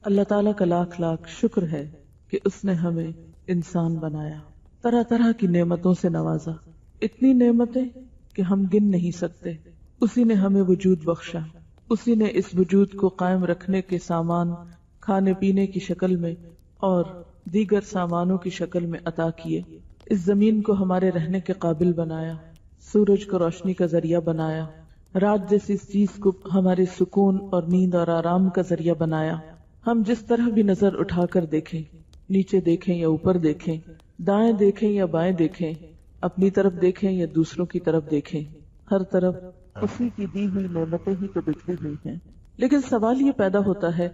اللہ تعالیٰ کا لاکھ لاکھ شکر ہے کہ اس نے ہمیں انسان بنایا، طرح طرح کی نعمتوں سے نوازا، اتنی نعمتیں کہ ہم گن نہیں سکتے۔ اسی نے ہمیں وجود بخشا، اسی نے اس وجود کو قائم رکھنے کے سامان کھانے پینے کی شکل میں اور دیگر سامانوں کی شکل میں عطا کیے۔ اس زمین کو ہمارے رہنے کے قابل بنایا، سورج کو روشنی کا ذریعہ بنایا، رات جیسی اس چیز کو ہمارے سکون اور نیند اور آرام کا ذریعہ بنایا۔ ہم جس طرح بھی نظر اٹھا کر دیکھیں، نیچے دیکھیں یا اوپر دیکھیں، دائیں دیکھیں یا بائیں دیکھیں، اپنی طرف دیکھیں یا دوسروں کی طرف دیکھیں، ہر طرف اسی کی دی ہوئی نعمتیں ہی تو بکھری ہوئی ہیں۔ لیکن سوال یہ پیدا ہوتا ہے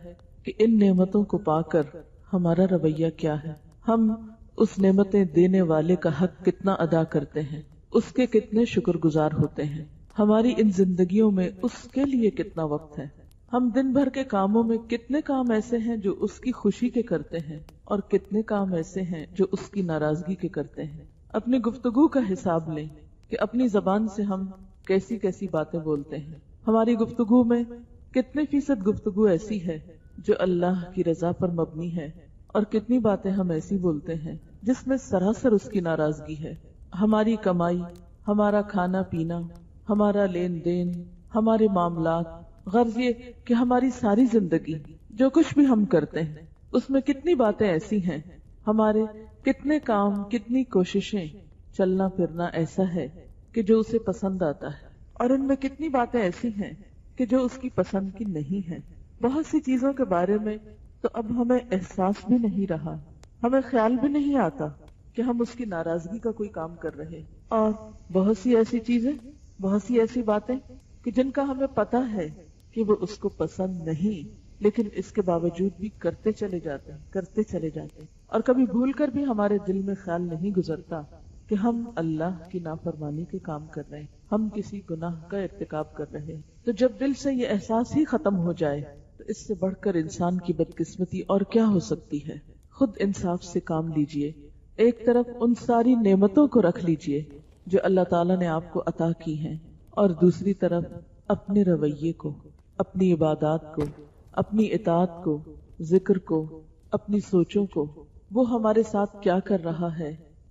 کہ ان نعمتوں کو پا کر ہمارا رویہ کیا ہے؟ ہم اس نعمتیں دینے والے کا حق کتنا ادا کرتے ہیں، اس کے کتنے شکر گزار ہوتے ہیں؟ ہماری ان زندگیوں میں اس کے لیے کتنا وقت ہے؟ ہم دن بھر کے کاموں میں کتنے کام ایسے ہیں جو اس کی خوشی کے کرتے ہیں اور کتنے کام ایسے ہیں جو اس کی ناراضگی کے کرتے ہیں؟ اپنی گفتگو کا حساب لیں کہ اپنی زبان سے ہم کیسی کیسی باتیں بولتے ہیں۔ ہماری گفتگو میں کتنے فیصد گفتگو ایسی ہے جو اللہ کی رضا پر مبنی ہے، اور کتنی باتیں ہم ایسی بولتے ہیں جس میں سراسر اس کی ناراضگی ہے۔ ہماری کمائی، ہمارا کھانا پینا، ہمارا لین دین، ہمارے معاملات، غرض یہ کہ ہماری ساری زندگی جو کچھ بھی ہم کرتے ہیں اس میں کتنی باتیں ایسی ہیں، ہمارے کتنے کام، کتنی کوششیں، چلنا پھرنا ایسا ہے کہ جو اسے پسند آتا ہے، اور ان میں کتنی باتیں ایسی ہیں کہ جو اس کی پسند کی نہیں ہیں۔ بہت سی چیزوں کے بارے میں تو اب ہمیں احساس بھی نہیں رہا، ہمیں خیال بھی نہیں آتا کہ ہم اس کی ناراضگی کا کوئی کام کر رہے، اور بہت سی ایسی چیزیں، بہت سی ایسی باتیں کہ جن کا ہمیں پتہ ہے کہ وہ اس کو پسند نہیں، لیکن اس کے باوجود بھی کرتے چلے جاتے ہیں، اور کبھی بھول کر بھی ہمارے دل میں خیال نہیں گزرتا کہ ہم اللہ کی نافرمانی کے کام کر رہے ہیں، ہم کسی گناہ کا ارتکاب کر رہے ہیں۔ تو جب دل سے یہ احساس ہی ختم ہو جائے تو اس سے بڑھ کر انسان کی بدقسمتی اور کیا ہو سکتی ہے؟ خود انصاف سے کام لیجئے، ایک طرف ان ساری نعمتوں کو رکھ لیجئے جو اللہ تعالیٰ نے آپ کو عطا کی ہیں، اور دوسری طرف اپنے رویے کو، اپنی عبادات کو، اپنی اطاعت کو، ذکر کو، اپنی سوچوں کو، وہ ہمارے ساتھ کیا کر رہا ہے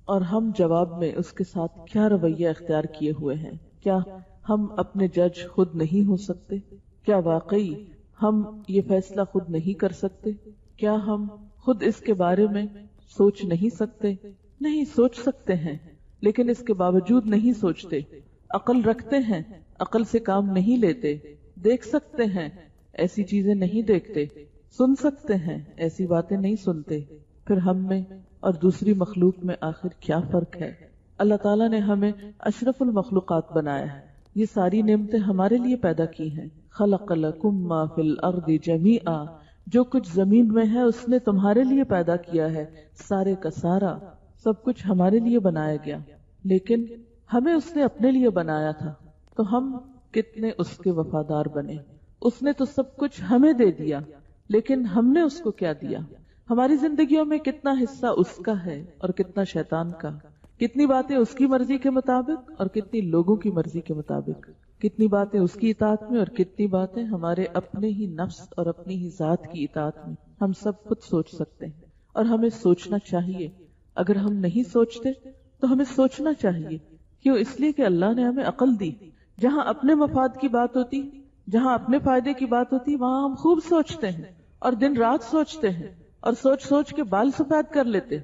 اور ہم جواب میں اس کے ساتھ کیا رویہ اختیار کیے ہوئے ہیں۔ کیا ہم اپنے جج خود نہیں ہو سکتے؟ کیا واقعی ہم یہ فیصلہ خود نہیں کر سکتے؟ کیا ہم خود اس کے بارے میں سوچ نہیں سکتے؟ نہیں، سوچ سکتے ہیں، لیکن اس کے باوجود نہیں سوچتے۔ عقل رکھتے ہیں، عقل سے کام نہیں لیتے۔ دیکھ سکتے ہیں، ایسی چیزیں نہیں دیکھتے۔ سن سکتے ہیں، ایسی باتیں نہیں سنتے۔ پھر ہم میں اور دوسری مخلوق میں آخر کیا فرق ہے؟ اللہ تعالیٰ نے ہمیں اشرف المخلوقات بنایا ہے، یہ ساری نعمتیں ہمارے لیے پیدا کی ہیں۔ خلق لکم ما فی الارض جمیعا، جو کچھ زمین میں ہے اس نے تمہارے لیے پیدا کیا ہے، سارے کا سارا، سب کچھ ہمارے لیے بنایا گیا۔ لیکن ہمیں اس نے اپنے لیے بنایا تھا، تو ہم کتنے اس کے وفادار بنے۔ اس نے تو سب کچھ ہمیں دے دیا، لیکن ہم نے اس کو کیا دیا؟ ہماری زندگیوں میں کتنا حصہ اس کا ہے اور کتنا شیطان کا؟ کتنی باتیں اس کی مرضی کے مطابق اور کتنی لوگوں کی مرضی کے مطابق؟ کتنی باتیں اس کی اطاعت میں اور کتنی باتیں ہمارے اپنے ہی نفس اور اپنی ہی ذات کی اطاعت میں؟ ہم سب خود سوچ سکتے ہیں، اور ہمیں سوچنا چاہیے۔ اگر ہم نہیں سوچتے تو ہمیں سوچنا چاہیے۔ کیوں؟ اس لیے کہ اللہ نے ہمیں عقل دی۔ جہاں اپنے مفاد کی بات ہوتی، جہاں اپنے فائدے کی بات ہوتی، وہاں ہم خوب سوچتے ہیں اور دن رات سوچتے ہیں، اور سوچ سوچ کے بال سفید کر لیتے،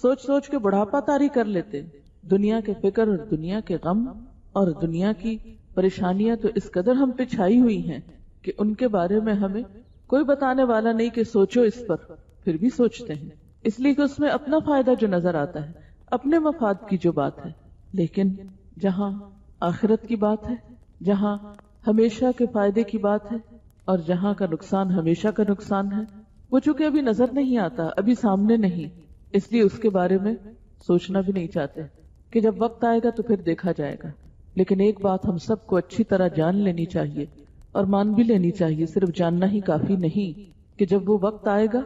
سوچ سوچ کے بڑھاپا طاری کر لیتے۔ دنیا کے فکر اور دنیا کے غم اور دنیا کی پریشانیاں تو اس قدر ہم پہ چھائی ہوئی ہیں کہ ان کے بارے میں ہمیں کوئی بتانے والا نہیں کہ سوچو اس پر، پھر بھی سوچتے ہیں، اس لیے کہ اس میں اپنا فائدہ جو نظر آتا ہے، اپنے مفاد کی جو بات ہے۔ لیکن جہاں آخرت کی بات ہے، جہاں ہمیشہ کے فائدے کی بات ہے، اور جہاں کا نقصان ہمیشہ کا نقصان ہے، وہ چونکہ ابھی نظر نہیں آتا، ابھی سامنے نہیں، اس لیے اس کے بارے میں سوچنا بھی نہیں چاہتے کہ جب وقت آئے گا تو پھر دیکھا جائے گا۔ لیکن ایک بات ہم سب کو اچھی طرح جان لینی چاہیے اور مان بھی لینی چاہیے، صرف جاننا ہی کافی نہیں، کہ جب وہ وقت آئے گا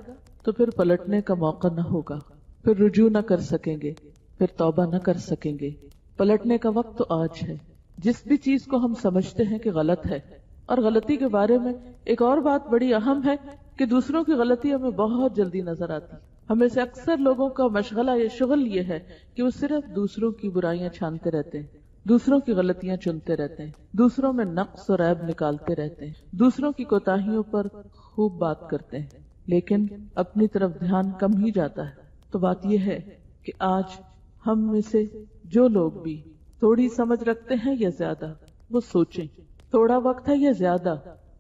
تو پھر پلٹنے کا موقع نہ ہوگا، پھر رجوع نہ کر سکیں گے، پھر توبہ نہ کر سکیں گے۔ پلٹنے کا وقت تو آج ہے۔ جس بھی چیز کو ہم سمجھتے ہیں کہ غلط ہے، اور غلطی کے بارے میں ایک اور بات بڑی اہم ہے کہ دوسروں کی غلطی ہمیں بہت جلدی نظر آتی. ہمیں سے اکثر لوگوں کا مشغلہ یا شغل یہ ہے کہ وہ صرف دوسروں کی برائیاں چھانتے رہتے ہیں، دوسروں کی غلطیاں چنتے رہتے ہیں، دوسروں میں نقص اور عیب نکالتے رہتے ہیں، دوسروں کی کوتاہیوں پر خوب بات کرتے ہیں، لیکن اپنی طرف دھیان کم ہی جاتا ہے. تو بات یہ ہے کہ آج ہم میں سے جو لوگ بھی تھوڑی سمجھ رکھتے ہیں یا زیادہ، وہ سوچیں تھوڑا وقت ہے یا زیادہ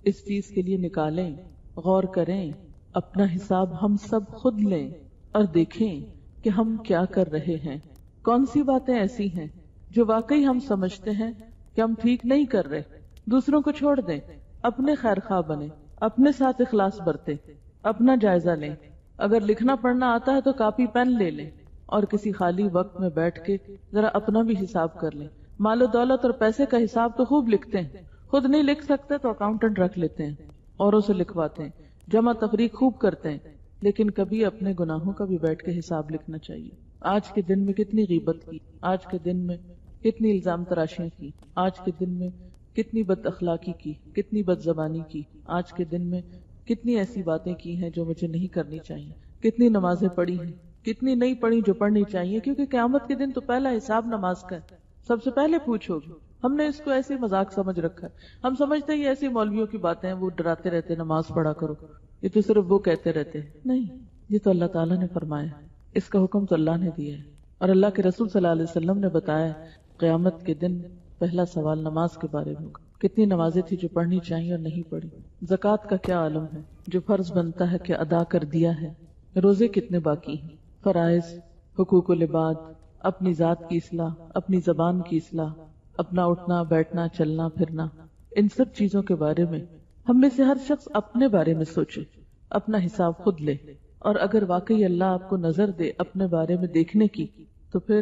اس چیز کے لیے نکالیں، غور کریں، اپنا حساب ہم سب خود لیں اور دیکھیں کہ ہم کیا کر رہے ہیں. کون سی باتیں ایسی ہیں جو واقعی ہم سمجھتے ہیں کہ ہم ٹھیک نہیں کر رہے. دوسروں کو چھوڑ دیں، اپنے خیر خواہ بنیں، اپنے ساتھ اخلاص برتیں، اپنا جائزہ لیں. اگر لکھنا پڑھنا آتا ہے تو کاپی پین لے لیں اور کسی خالی وقت میں بیٹھ کے ذرا اپنا بھی حساب کر لیں. مال و دولت اور پیسے کا حساب تو خوب لکھتے ہیں، خود نہیں لکھ سکتے تو اکاؤنٹنٹ رکھ لیتے ہیں، اوروں سے لکھواتے ہیں، جمع تفریق خوب کرتے ہیں، لیکن کبھی اپنے گناہوں کا بھی بیٹھ کے حساب لکھنا چاہیے. آج کے دن میں کتنی غیبت کی، آج کے دن میں کتنی الزام تراشیاں کی، آج کے دن میں کتنی بد اخلاقی کی، کتنی بد زبانی کی، آج کے دن میں کتنی ایسی باتیں کی ہیں جو مجھے نہیں کرنی چاہیے، کتنی نمازیں پڑھی ہیں، کتنی نہیں پڑھی جو پڑھنی چاہیے، کیونکہ قیامت کے دن تو پہلا حساب نماز کا ہے، سب سے پہلے پوچھو گے. ہم نے اس کو ایسے مذاق سمجھ رکھا ہے، ہم سمجھتے ہیں یہ ایسی مولویوں کی باتیں ہیں، وہ ڈراتے رہتے نماز پڑھا کرو، یہ تو صرف وہ کہتے رہتے ہیں. نہیں، یہ تو اللہ تعالیٰ نے فرمایا، اس کا حکم تو اللہ نے دیا ہے، اور اللہ کے رسول صلی اللہ علیہ وسلم نے بتایا قیامت کے دن پہلا سوال نماز کے بارے میں ہوگا. کتنی نمازیں تھی جو پڑھنی چاہیے اور نہیں پڑھی، زکوٰۃ کا کیا عالم ہے جو فرض بنتا ہے کہ ادا کر دیا ہے، روزے کتنے باقی ہیں، فرائض، حقوق العباد، اپنی ذات کی اصلاح، اپنی زبان کی اصلاح، اپنا اٹھنا بیٹھنا چلنا پھرنا، ان سب چیزوں کے بارے میں ہم میں سے ہر شخص اپنے بارے میں سوچے، اپنا حساب خود لے. اور اگر واقعی اللہ آپ کو نظر دے اپنے بارے میں دیکھنے کی تو پھر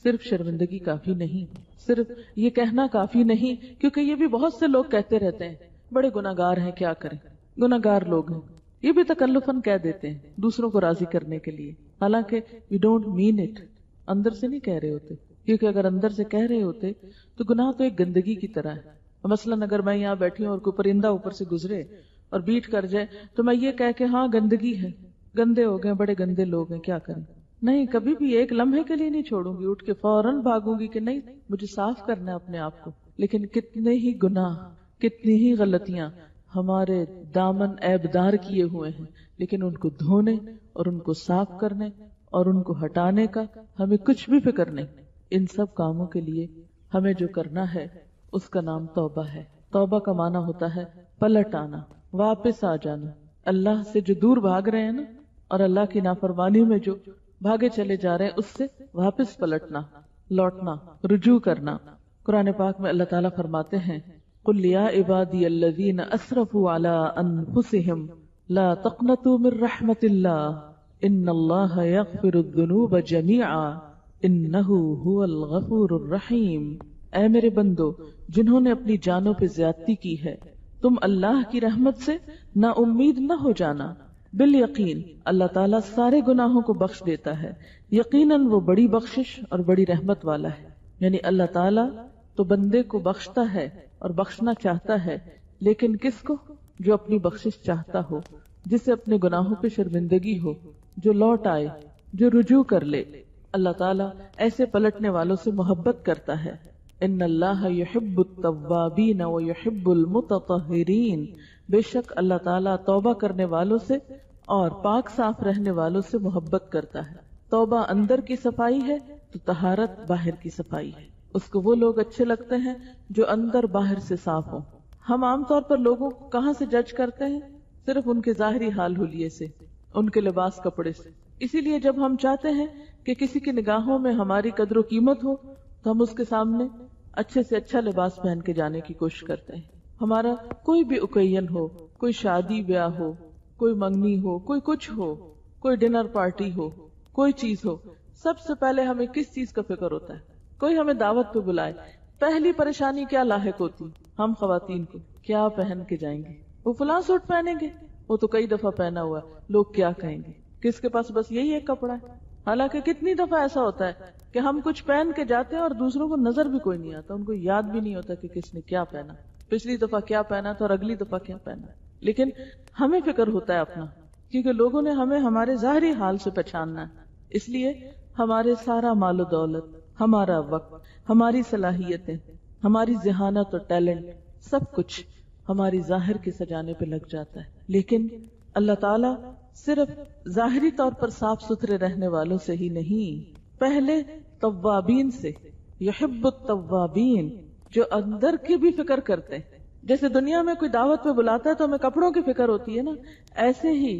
صرف شرمندگی کافی نہیں، صرف یہ کہنا کافی نہیں، کیونکہ یہ بھی بہت سے لوگ کہتے رہتے ہیں بڑے گناہگار ہیں، کیا کریں، گناہگار لوگ ہیں، یہ بھی تکلفاً کہہ دیتے ہیں دوسروں کو راضی کرنے کے لیے، حالانکہ وی ڈونٹ مین اٹ، اندر سے نہیں کہہ رہے ہوتے. کیونکہ اگر اندر سے کہہ رہے ہوتے تو گناہ تو ایک گندگی کی طرح ہے. مثلاً اگر میں یہاں بیٹھی ہوں اور کوئی پرندہ اوپر سے گزرے اور بیٹ کر جائے تو میں یہ کہہ کہ ہاں گندگی ہے، گندے ہو گئے، بڑے گندے لوگ ہیں، کیا کریں. نہیں، کبھی بھی ایک لمحے کے لیے نہیں چھوڑوں گی، اٹھ کے فوراً بھاگوں گی کہ نہیں، مجھے صاف کرنا ہے اپنے آپ کو. لیکن کتنے ہی گناہ، کتنی ہی غلطیاں ہمارے دامن عیبدار کیے ہوئے ہیں، لیکن ان کو دھونے اور ان کو صاف کرنے اور ان کو ہٹانے کا ہمیں کچھ بھی فکر نہیں. ان سب کاموں کے لیے ہمیں جو کرنا ہے اس کا نام توبہ ہے. توبہ کا معنی ہوتا ہے پلٹ آنا، واپس آ جانا. اللہ سے جو دور بھاگ رہے ہیں نا، اور اللہ کی نافرمانی میں جو بھاگے چلے جا رہے ہیں، اس سے واپس پلٹنا، لوٹنا، رجوع کرنا. قرآن پاک میں اللہ تعالیٰ فرماتے ہیں قُلْ يَا عِبَادِيَ الَّذِينَ أَسْرَفُوا عَلَىٰ أَنفُسِهِمْ لَا تَقْنَطُوا مِن رَحْمَةِ اللَّهِ إِنَّ اللَّهَ يَغْفِرُ الذُّنُوبَ جَمِيعًا إِنَّهُ هُوَ الْغَفُورُ الرَّحِيمُ. اے میرے بندو، جنہوں نے اپنی جانوں پہ زیادتی کی ہے، تم اللہ کی رحمت سے نا امید نہ ہو جانا. بالیقین اللہ تعالیٰ سارے گناہوں کو بخش دیتا ہے، یقیناً وہ بڑی بخشش اور بڑی رحمت والا ہے. یعنی اللہ تعالیٰ تو بندے کو بخشتا ہے اور بخشنا چاہتا ہے، لیکن کس کو؟ جو اپنی بخشش چاہتا ہو، جسے اپنے گناہوں پہ شرمندگی ہو، جو لوٹ آئے، جو رجوع کر لے. اللہ تعالیٰ ایسے پلٹنے والوں سے محبت کرتا ہے. ان اللہ یحب التوابین ویحب المتطہرین. بے شک اللہ تعالیٰ توبہ کرنے والوں سے اور پاک صاف رہنے والوں سے محبت کرتا ہے. توبہ اندر کی صفائی ہے تو طہارت باہر کی صفائی ہے. اس کو وہ لوگ اچھے لگتے ہیں جو اندر باہر سے صاف ہوں. ہم عام طور پر لوگوں کو کہاں سے جج کرتے ہیں؟ صرف ان کے ظاہری حال حلیے سے، ان کے لباس کپڑے سے. اسی لیے جب ہم چاہتے ہیں کہ کسی کی نگاہوں میں ہماری قدر و قیمت ہو تو ہم اس کے سامنے اچھے سے اچھا لباس پہن کے جانے کی کوشش کرتے ہیں. ہمارا کوئی بھی اوکیزن ہو، کوئی شادی بیاہ ہو، کوئی منگنی ہو، کوئی کچھ ہو، کوئی ڈنر پارٹی ہو، کوئی چیز ہو، سب سے پہلے ہمیں کس چیز کا فکر ہوتا ہے؟ کوئی ہمیں دعوت پہ بلائے، پہلی پریشانی کیا لاحق ہوتی؟ ہم خواتین کو کیا پہن کے جائیں گے؟ وہ فلاں سوٹ پہنیں گے، وہ تو کئی دفعہ پہنا ہوا ہے، لوگ کیا کہیں گے؟ کس کے پاس بس یہی ایک کپڑا ہے. حالانکہ کتنی دفعہ ایسا ہوتا ہے کہ ہم کچھ پہن کے جاتے ہیں اور دوسروں کو نظر بھی کوئی نہیں آتا، ان کو یاد بھی نہیں ہوتا کہ کس نے کیا پہنا، پچھلی دفعہ کیا پہنا تھا اور اگلی دفعہ کیا پہنا. لیکن ہمیں فکر ہوتا ہے اپنا، کیونکہ لوگوں نے ہمیں ہمارے ظاہری حال سے پہچاننا ہے، اس لیے ہمارے سارا مال و دولت، ہمارا وقت، ہماری صلاحیتیں، ہماری ذہانت اور ٹیلنٹ، سب کچھ ہماری ظاہر کے سجانے پہ لگ جاتا ہے۔ لیکن اللہ تعالیٰ صرف ظاہری طور پر صاف ستھرے رہنے والوں سے ہی نہیں، پہلے توابین سے، یحب التوابین، جو اندر کی بھی فکر کرتے ہیں۔ جیسے دنیا میں کوئی دعوت پہ بلاتا ہے تو ہمیں کپڑوں کی فکر ہوتی ہے نا، ایسے ہی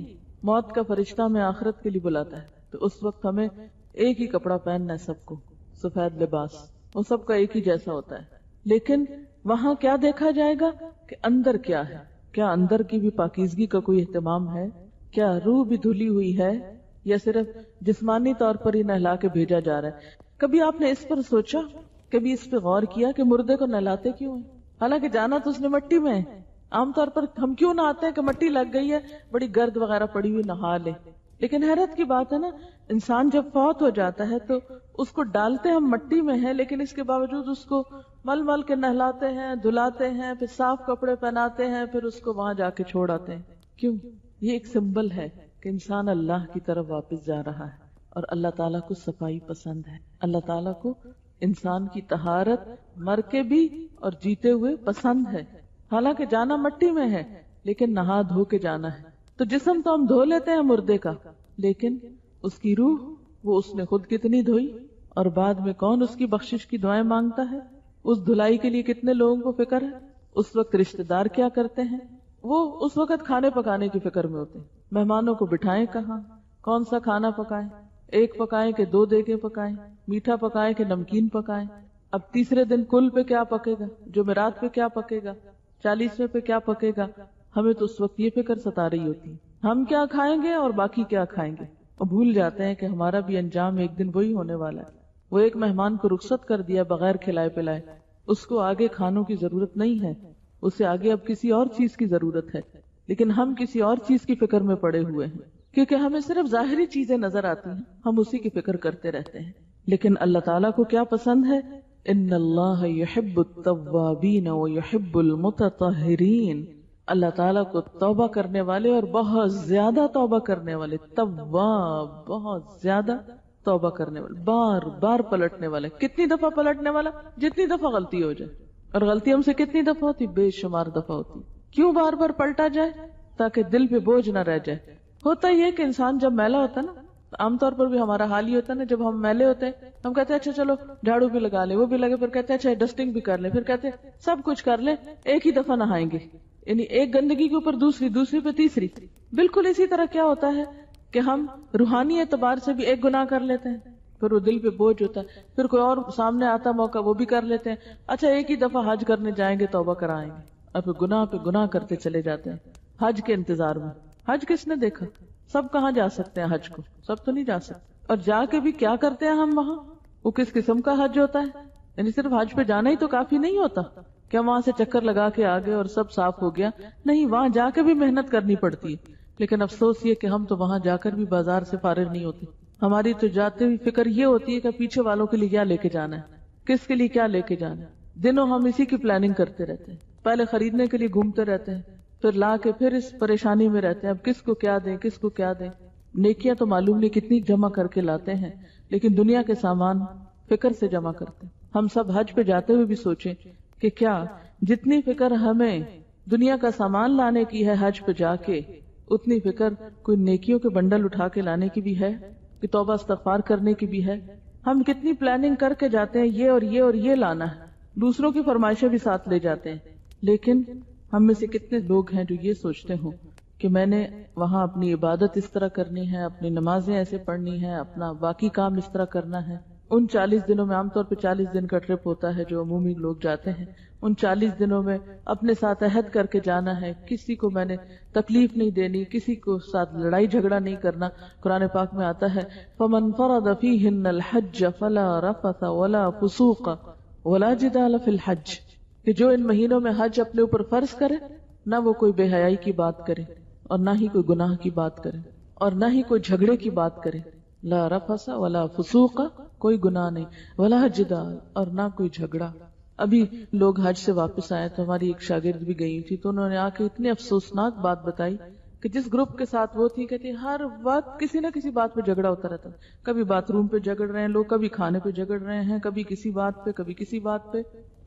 موت کا فرشتہ ہمیں آخرت کے لیے بلاتا ہے تو اس وقت ہمیں ایک ہی کپڑا پہننا ہے، سب کو سفید لباس، وہ سب کا ایک ہی جیسا ہوتا ہے۔ لیکن وہاں کیا دیکھا جائے گا کہ اندر کیا ہے، کیا اندر کی بھی پاکیزگی کا کوئی اہتمام ہے، کیا روح بھی دھلی ہوئی ہے، یا صرف جسمانی طور پر ہی نہلا کے بھیجا جا رہا ہے۔ کبھی آپ نے اس پر سوچا، کبھی اس پہ غور کیا کہ مردے کو نہلاتے کیوں ہیں؟ حالانکہ جانا تو اس نے مٹی میں ہے۔ عام طور پر ہم کیوں نہ آتے ہیں کہ مٹی لگ گئی ہے، بڑی گرد وغیرہ پڑی ہوئی، نہا لے۔ لیکن حیرت کی بات ہے نا، انسان جب فوت ہو جاتا ہے تو اس کو ڈالتے ہم مٹی میں ہیں، لیکن اس کے باوجود اس کو مل مل کے نہلاتے ہیں، دھلاتے ہیں، پھر صاف کپڑے پہناتے ہیں، پھر اس کو وہاں جا کے چھوڑ آتے ہیں۔ کیوں؟ یہ ایک سمبل ہے کہ انسان اللہ کی طرف واپس جا رہا ہے، اور اللہ تعالیٰ کو صفائی پسند ہے۔ اللہ تعالیٰ کو انسان کی طہارت مر کے بھی اور جیتے ہوئے پسند ہے۔ حالانکہ جانا مٹی میں ہے لیکن نہا دھو کے جانا ہے۔ تو جسم تو ہم دھو لیتے ہیں مردے کا، لیکن اس کی روح، وہ اس نے خود کتنی دھوئی، اور بعد میں کون اس کی بخشش کی دعائیں مانگتا ہے؟ اس دھلائی کے لیے کتنے لوگوں کو فکر ہے؟ اس وقت رشتہ دار کیا کرتے ہیں؟ وہ اس وقت کھانے پکانے کی فکر میں ہوتے ہیں، مہمانوں کو بٹھائیں کہاں، کون سا کھانا پکائیں، ایک پکائیں کہ دو دیگیں پکائیں، میٹھا پکائیں کہ نمکین پکائیں، اب تیسرے دن کل پہ کیا پکے گا، جمعرات پہ کیا پکے گا، 40ویں پہ کیا پکے گا۔ ہمیں تو اس وقت یہ فکر ستا رہی ہوتی، ہم کیا کھائیں گے اور باقی کیا کھائیں گے، اور بھول جاتے ہیں کہ ہمارا بھی انجام ایک دن وہی ہونے والا ہے۔ وہ ایک مہمان کو رخصت کر دیا بغیر کھلائے پلائے، اس کو آگے کھانوں کی ضرورت نہیں ہے، اسے آگے اب کسی اور چیز کی ضرورت ہے، لیکن ہم کسی اور چیز کی فکر میں پڑے ہوئے ہیں، کیونکہ ہمیں صرف ظاہری چیزیں نظر آتی ہیں، ہم اسی کی فکر کرتے رہتے ہیں۔ لیکن اللہ تعالیٰ کو کیا پسند ہے؟ ان اللہ یحب التوابین ویحب المتطہرین، اللہ تعالیٰ کو توبہ کرنے والے اور بہت زیادہ توبہ کرنے والے، تواب بہت زیادہ توبہ کرنے والے، بار بار پلٹنے والے۔ کتنی دفعہ پلٹنے والا؟ جتنی دفعہ غلطی ہو جائے، اور غلطی ہم سے کتنی دفعہ ہوتی؟ بے شمار دفعہ ہوتی۔ کیوں بار بار پلٹا جائے؟ تاکہ دل پہ بوجھ نہ رہ جائے۔ ہوتا یہ کہ انسان جب میلا ہوتا ہے نا، عام طور پر بھی ہمارا حال ہی ہوتا ہے نا، جب ہم میلے ہوتے ہیں ہم کہتے ہیں اچھا چلو جھاڑو بھی لگا لیں، وہ بھی لگے، پھر کہتے ہیں اچھا ڈسٹنگ بھی کر لیں، پھر کہتے ہیں سب کچھ کر لیں، ایک ہی دفعہ نہائیں گے، یعنی ایک گندگی کے اوپر دوسری، دوسری پہ تیسری۔ بالکل اسی طرح کیا ہوتا ہے کہ ہم روحانی اعتبار سے بھی ایک گناہ کر لیتے ہیں، پھر وہ دل پہ بوجھ ہوتا ہے، پھر کوئی اور سامنے آتا موقع وہ بھی کر لیتے ہیں، اچھا ایک ہی دفعہ حج کرنے جائیں گے، توبہ کرائیں گے، اور پھر گناہ پہ گناہ کرتے چلے جاتے ہیں حج کے انتظار میں۔ حج کس نے دیکھا؟ سب کہاں جا سکتے ہیں حج کو؟ سب تو نہیں جا سکتے، اور جا کے بھی کیا کرتے ہیں ہم وہاں؟ وہ کس قسم کا حج ہوتا ہے؟ یعنی صرف حج پہ جانا ہی تو کافی نہیں ہوتا، کیا وہاں سے چکر لگا کے آگے اور سب صاف ہو گیا؟ نہیں، وہاں جا کے بھی محنت کرنی پڑتی ہے۔ لیکن افسوس یہ کہ ہم تو وہاں جا کر بھی بازار سے فارغ نہیں ہوتے، ہماری تو جاتے ہوئی فکر یہ ہوتی ہے کہ پیچھے والوں کے لیے کیا لے کے جانا ہے، کس کے لیے کیا لے کے جانا ہے۔ دنوں ہم اسی کی پلاننگ کرتے رہتے ہیں، پہلے خریدنے کے لیے گھومتے رہتے ہیں، پھر لا کے پھر اس پریشانی میں رہتے ہیں اب کس کو کیا دیں، کس کو کیا دیں۔ نیکیاں تو معلوم نہیں کتنی جمع کر کے لاتے ہیں، لیکن دنیا کے سامان فکر سے جمع کرتے ہیں۔ ہم سب حج پہ جاتے ہوئے بھی سوچیں کہ کیا جتنی فکر ہمیں دنیا کا سامان لانے کی ہے حج پہ جا کے، اتنی فکر کوئی نیکیوں کے بنڈل اٹھا کے لانے کی بھی ہے، کہ توبہ استغفار کرنے کی بھی ہے۔ ہم کتنی پلاننگ کر کے جاتے ہیں، یہ اور یہ اور یہ لانا ہے، دوسروں کی فرمائشیں بھی ساتھ لے جاتے ہیں، لیکن ہم میں سے کتنے لوگ ہیں جو یہ سوچتے ہوں کہ میں نے وہاں اپنی عبادت اس طرح کرنی ہے، اپنی نمازیں ایسے پڑھنی ہے، اپنا باقی کام اس طرح کرنا ہے۔ ان 40 دنوں میں عام طور پہ 40 دن کا ٹرپ ہوتا ہے جو عمومی لوگ جاتے ہیں، ان 40 دنوں میں اپنے ساتھ عہد کر کے جانا ہے، کسی کو میں نے تکلیف نہیں دینی، کسی کو ساتھ لڑائی جھگڑا نہیں کرنا۔ قرآن پاک میں آتا ہے فَمَنْ فَرَضَ فِيهِنَّ الْحَجَّ فَلَا رَفَثَ وَلَا فُسُوقَ وَلَا جِدَالَ فِي الْحَجِّ، کہ جو ان مہینوں میں حج اپنے اوپر فرض کرے، نہ وہ کوئی بے حیائی کی بات کرے اور نہ ہی کوئی گناہ کی بات کرے اور نہ ہی کوئی جھگڑے کی بات کرے۔ لا رفث ولا فسوق، کوئی گناہ نہیں، ولا جدال، اور نہ کوئی جھگڑا۔ ابھی لوگ حج سے واپس آئے تو ہماری ایک شاگرد بھی گئی تھی، تو انہوں نے آ کے اتنی افسوسناک بات بتائی کہ جس گروپ کے ساتھ وہ تھی کہتی ہر وقت کسی نہ کسی بات پہ جھگڑا ہوتا رہتا، کبھی باتھ روم پہ جھگڑ رہے ہیں لوگ، کبھی کھانے پہ جھگڑ رہے ہیں، کبھی کسی بات پہ کبھی کسی بات پہ،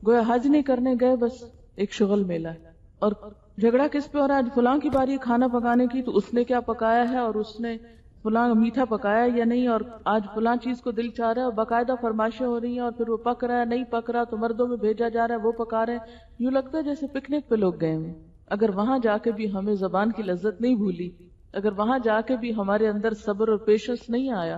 گویا حج نہیں کرنے گئے، بس ایک شغل میلہ ہے۔ اور جھگڑا کس پہ ہو رہا ہے؟ آج فلاں کی باری ہے کھانا پکانے کی، تو اس نے کیا پکایا ہے اور اس نے فلاں میٹھا پکایا یا نہیں، اور آج فلاں چیز کو دل چاہ رہا ہے، اور باقاعدہ فرمائشیں ہو رہی ہیں، اور پھر وہ پک رہا ہے نہیں پک رہا تو مردوں میں بھیجا جا رہا ہے وہ پکا رہے ہیں، یوں لگتا ہے جیسے پکنک پہ لوگ گئے ہیں۔ اگر وہاں جا کے بھی ہمیں زبان کی لذت نہیں بھولی، اگر وہاں جا کے بھی ہمارے اندر صبر اور پیشنس نہیں آیا،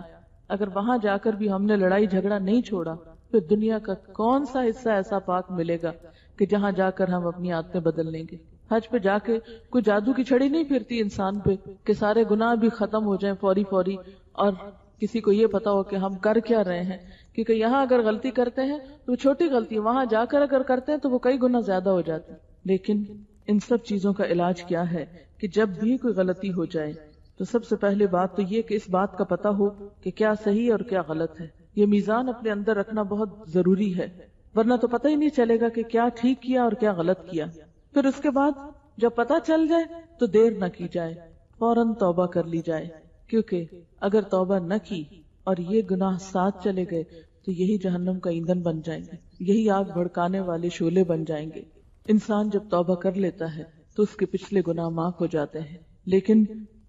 اگر وہاں جا کر بھی ہم نے لڑائی جھگڑا نہیں چھوڑا، پھر دنیا کا کون سا حصہ ایسا پاک ملے گا کہ جہاں جا کر ہم اپنی عادتیں بدل لیں گے؟ حج پہ جا کے کوئی جادو کی چھڑی نہیں پھرتی انسان پہ کہ سارے گناہ بھی ختم ہو جائیں فوری فوری، اور کسی کو یہ پتا ہو کہ ہم کر کیا رہے ہیں، کیونکہ یہاں اگر غلطی کرتے ہیں تو وہ چھوٹی غلطی ہے، وہاں جا کر اگر کرتے ہیں تو وہ کئی گنا زیادہ ہو جاتی۔ لیکن ان سب چیزوں کا علاج کیا ہے کہ جب بھی کوئی غلطی ہو جائے تو سب سے پہلے بات تو یہ کہ اس بات کا پتا ہو کہ کیا صحیح اور کیا غلط ہے۔ یہ میزان اپنے اندر رکھنا بہت ضروری ہے، ورنہ تو پتہ ہی نہیں چلے گا کہ کیا ٹھیک کیا اور کیا غلط کیا۔ پھر اس کے بعد جب پتا چل جائے تو دیر نہ کی جائے، فوراً توبہ کر لی جائے، کیونکہ اگر توبہ نہ کی اور یہ گناہ ساتھ چلے گئے تو یہی جہنم کا ایندھن بن جائیں گے، یہی آگ بھڑکانے والے شعلے بن جائیں گے۔ انسان جب توبہ کر لیتا ہے تو اس کے پچھلے گناہ معاف ہو جاتے ہیں، لیکن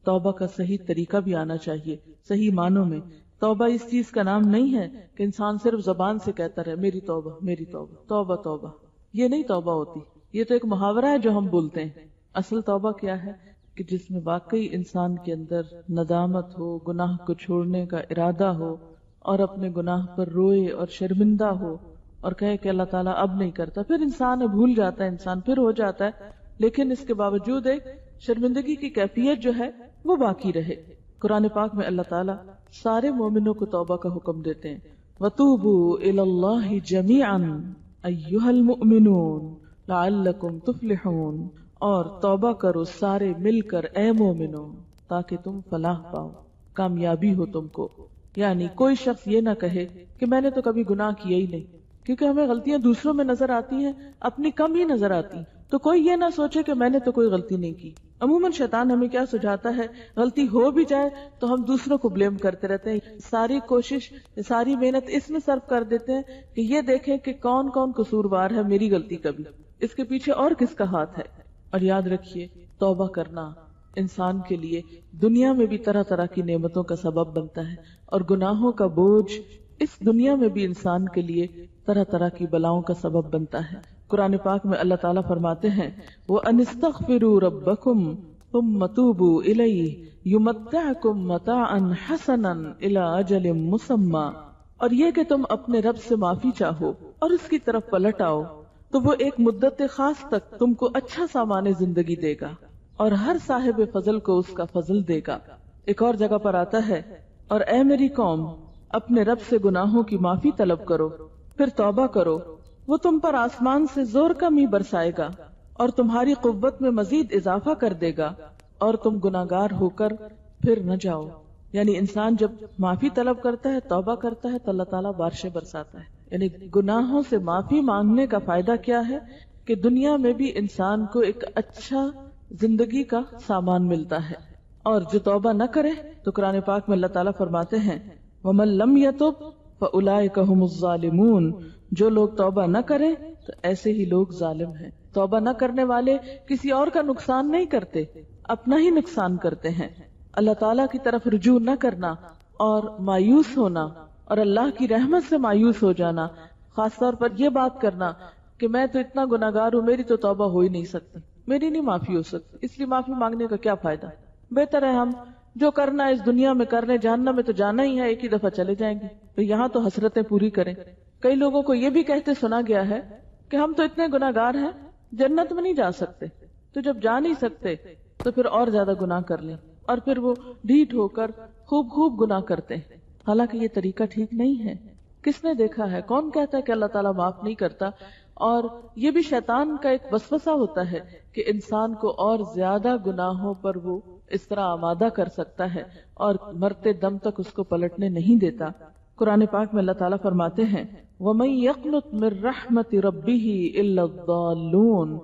توبہ کا صحیح طریقہ بھی آنا چاہیے، صحیح معنوں میں۔ توبہ اس چیز کا نام نہیں ہے کہ انسان صرف زبان سے کہتا رہے میری توبہ میری توبہ توبہ توبہ، یہ نہیں توبہ ہوتی، یہ تو ایک محاورہ ہے جو ہم بولتے ہیں۔ اصل توبہ کیا ہے کہ جس میں واقعی انسان کے اندر ندامت ہو، گناہ کو چھوڑنے کا ارادہ ہو، اور اپنے گناہ پر روئے اور شرمندہ ہو اور کہے کہ اللہ تعالیٰ اب نہیں کرتا۔ پھر انسان بھول جاتا ہے، انسان پھر ہو جاتا ہے، لیکن اس کے باوجود ایک شرمندگی کی کیفیت جو ہے وہ باقی رہے۔ قرآن پاک میں اللہ تعالیٰ سارے مومنوں کو توبہ کا حکم دیتے ہیں، وَتُوبُوا إِلَى اللَّهِ جَمِيعًا أَيُّهَا الْمُؤْمِنُونَ لَعَلَّكُمْ تُفْلِحُونَ، اور توبہ کرو سارے مل کر اے مومنوں تاکہ تم فلاح پاؤ، کامیابی ہو تم کو۔ یعنی کوئی شخص یہ نہ کہے کہ میں نے تو کبھی گناہ کیا ہی نہیں، کیونکہ ہمیں غلطیاں دوسروں میں نظر آتی ہیں، اپنی کم ہی نظر آتی، تو کوئی یہ نہ سوچے کہ میں نے تو کوئی غلطی نہیں کی۔ عموماً شیطان ہمیں کیا سجھاتا ہے، غلطی ہو بھی جائے تو ہم دوسروں کو بلیم کرتے رہتے ہیں، ساری کوشش ساری محنت اس میں صرف کر دیتے ہیں کہ یہ دیکھیں کہ کون کون قصوروار ہے میری غلطی کا بھی، اس کے پیچھے اور کس کا ہاتھ ہے۔ اور یاد رکھیے توبہ کرنا انسان کے لیے دنیا میں بھی طرح طرح کی نعمتوں کا سبب بنتا ہے، اور گناہوں کا بوجھ اس دنیا میں بھی انسان کے لیے طرح طرح کی بلاؤں کا سبب بنتا ہے۔ قرآن پاک میں اللہ تعالیٰ فرماتے ہیں وَأَنِ اسْتَغْفِرُوا رَبَّكُمْ ثُمَّ تُوبُوا إِلَيْهِ يُمَتِّعْكُمْ مَتَاعًا حَسَنًا إِلَىٰ أَجَلٍ مُّسَمًّى، اور یہ کہ تم اپنے رب سے معافی چاہو اور اس کی طرف پلٹ آؤ تو وہ ایک مدت خاص تک تم کو اچھا سامان زندگی دے گا، اور ہر صاحب فضل کو اس کا فضل دے گا۔ ایک اور جگہ پر آتا ہے اور اے میری قوم اپنے رب سے گناہوں کی معافی طلب کرو پھر توبہ کرو، وہ تم پر آسمان سے زور کا می برسائے گا اور تمہاری قوت میں مزید اضافہ کر دے گا، اور تم گناہگار ہو کر پھر نہ جاؤ۔ یعنی انسان جب معافی طلب کرتا ہے، توبہ کرتا ہے، تو اللہ تعالیٰ بارشیں برساتا ہے۔ یعنی گناہوں سے معافی مانگنے کا فائدہ کیا ہے کہ دنیا میں بھی انسان کو ایک اچھا زندگی کا سامان ملتا ہے، اور جو توبہ نہ کرے تو قرآن پاک میں اللہ تعالیٰ فرماتے ہیں وَمَن لَّمْ يَتُبْ فَأُولَٰئِكَ هُمُ الظَّالِمُونَ، جو لوگ توبہ نہ کریں تو ایسے ہی لوگ ظالم ہیں۔ توبہ نہ کرنے والے کسی اور کا نقصان نہیں کرتے، اپنا ہی نقصان کرتے ہیں۔ اللہ تعالیٰ کی طرف رجوع نہ کرنا اور مایوس ہونا اور اللہ کی رحمت سے مایوس ہو جانا، خاص طور پر یہ بات کرنا کہ میں تو اتنا گناہگار ہوں، میری تو توبہ ہو ہی نہیں سکتی، میری نہیں معافی ہو سکتی، اس لیے معافی مانگنے کا کیا فائدہ؟ بہتر ہے ہم جو کرنا ہے اس دنیا میں کر لیں، جہنم میں تو جانا ہی ہے، ایک ہی دفعہ چلے جائیں گے، تو یہاں تو حسرتیں پوری کریں۔ کئی لوگوں کو یہ بھی کہتے سنا گیا ہے کہ ہم تو اتنے گناہگار ہیں جنت میں نہیں جا سکتے، تو جب جا نہیں سکتے تو پھر اور زیادہ گناہ کر لیں، اور پھر وہ ڈھیٹ ہو کر خوب گناہ کرتے ہیں۔ حالانکہ یہ طریقہ ٹھیک نہیں ہے۔ کس نے دیکھا ہے؟ کون کہتا ہے کہ اللہ تعالیٰ معاف نہیں کرتا؟ اور یہ بھی شیطان کا ایک وسوسہ ہوتا ہے کہ انسان کو اور زیادہ گناہوں پر وہ اس طرح آمادہ کر سکتا ہے اور مرتے دم تک اس کو پلٹنے نہیں دیتا۔ قرآن پاک میں اللہ تعالیٰ فرماتے ہیں وَمَن يَقْنُطْ مِن رَحْمَتِ رَبِّهِ إِلَّا الضَّالُّونَ،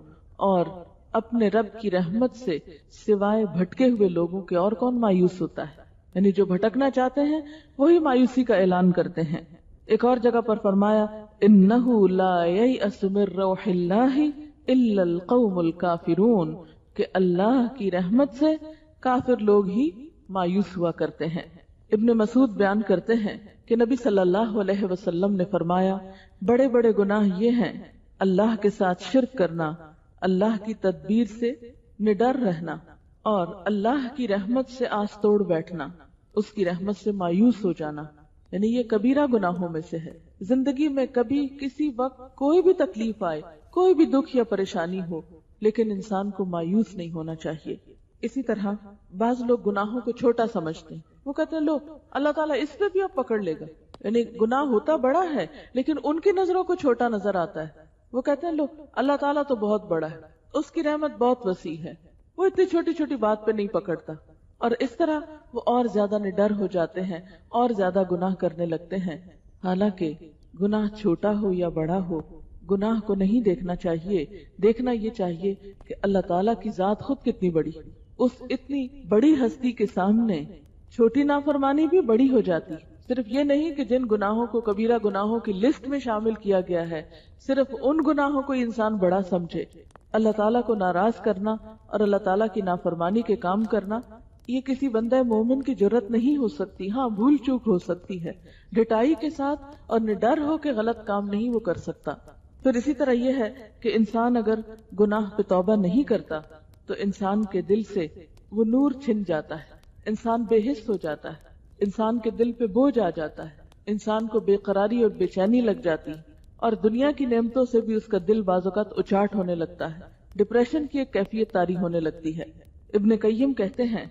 اور اپنے رب کی رحمت سے سوائے بھٹکے ہوئے لوگوں کے اور کون مایوس ہوتا ہے؟ یعنی جو بھٹکنا چاہتے ہیں وہی مایوسی کا اعلان کرتے ہیں۔ ایک اور جگہ پر فرمایا إِنَّهُ لَا يَيْأَسُ مِن رَوْحِ اللَّهِ إِلَّا الْقَوْمُ الْكَافِرُونَ، کہ اللہ کی رحمت سے کافر لوگ ہی مایوس ہوا کرتے ہیں۔ ابن مسعود بیان کرتے ہیں کہ نبی صلی اللہ علیہ وسلم نے فرمایا بڑے بڑے گناہ یہ ہیں اللہ کے ساتھ شرک کرنا، اللہ کی تدبیر سے نڈر رہنا، اور اللہ کی رحمت سے آس توڑ بیٹھنا، اس کی رحمت سے مایوس ہو جانا، یعنی یہ کبیرہ گناہوں میں سے ہے۔ زندگی میں کبھی کسی وقت کوئی بھی تکلیف آئے، کوئی بھی دکھ یا پریشانی ہو، لیکن انسان کو مایوس نہیں ہونا چاہیے۔ اسی طرح بعض لوگ گناہوں کو چھوٹا سمجھتے ہیں، وہ کہتے ہیں لو اللہ تعالیٰ اس پہ بھی اب پکڑ لے گا، یعنی گناہ ہوتا بڑا ہے لیکن ان کی نظروں کو چھوٹا نظر آتا ہے۔ وہ کہتے ہیں لو اللہ تعالیٰ تو بہت بڑا ہے، اس کی رحمت بہت وسیع ہے، وہ اتنی چھوٹی چھوٹی بات پہ نہیں پکڑتا، اور اس طرح وہ اور زیادہ نڈر ہو جاتے ہیں اور زیادہ گناہ کرنے لگتے ہیں۔ حالانکہ گناہ چھوٹا ہو یا بڑا ہو، گناہ کو نہیں دیکھنا چاہیے، دیکھنا یہ چاہیے کہ اللہ تعالیٰ کی ذات خود کتنی بڑی، اس اتنی بڑی ہستی کے سامنے چھوٹی نافرمانی بھی بڑی ہو جاتی۔ صرف یہ نہیں کہ جن گناہوں کو کبیرہ گناہوں کی لسٹ میں شامل کیا گیا ہے صرف ان گناہوں کو انسان بڑا سمجھے۔ اللہ تعالیٰ کو ناراض کرنا اور اللہ تعالیٰ کی نافرمانی کے کام کرنا یہ کسی بندہ مومن کی جرت نہیں ہو سکتی۔ ہاں بھول چوک ہو سکتی ہے، ڈٹائی کے ساتھ اور نڈر ہو کے غلط کام نہیں وہ کر سکتا۔ پھر اسی طرح یہ ہے کہ انسان اگر گناہ پہ توبہ نہیں کرتا تو انسان کے دل سے وہ نور چھن جاتا ہے، انسان بے حس ہو جاتا ہے، انسان کے دل پہ بوجھ آ جاتا ہے، انسان کو بے قراری اور بے چینی لگ جاتی، اور دنیا کی نعمتوں سے بھی اس کا دل بعض اوقات اچاٹ ہونے لگتا ہے، ڈپریشن کی ایک کیفیت طاری ہونے لگتی ہے۔ ابن قیم کہتے ہیں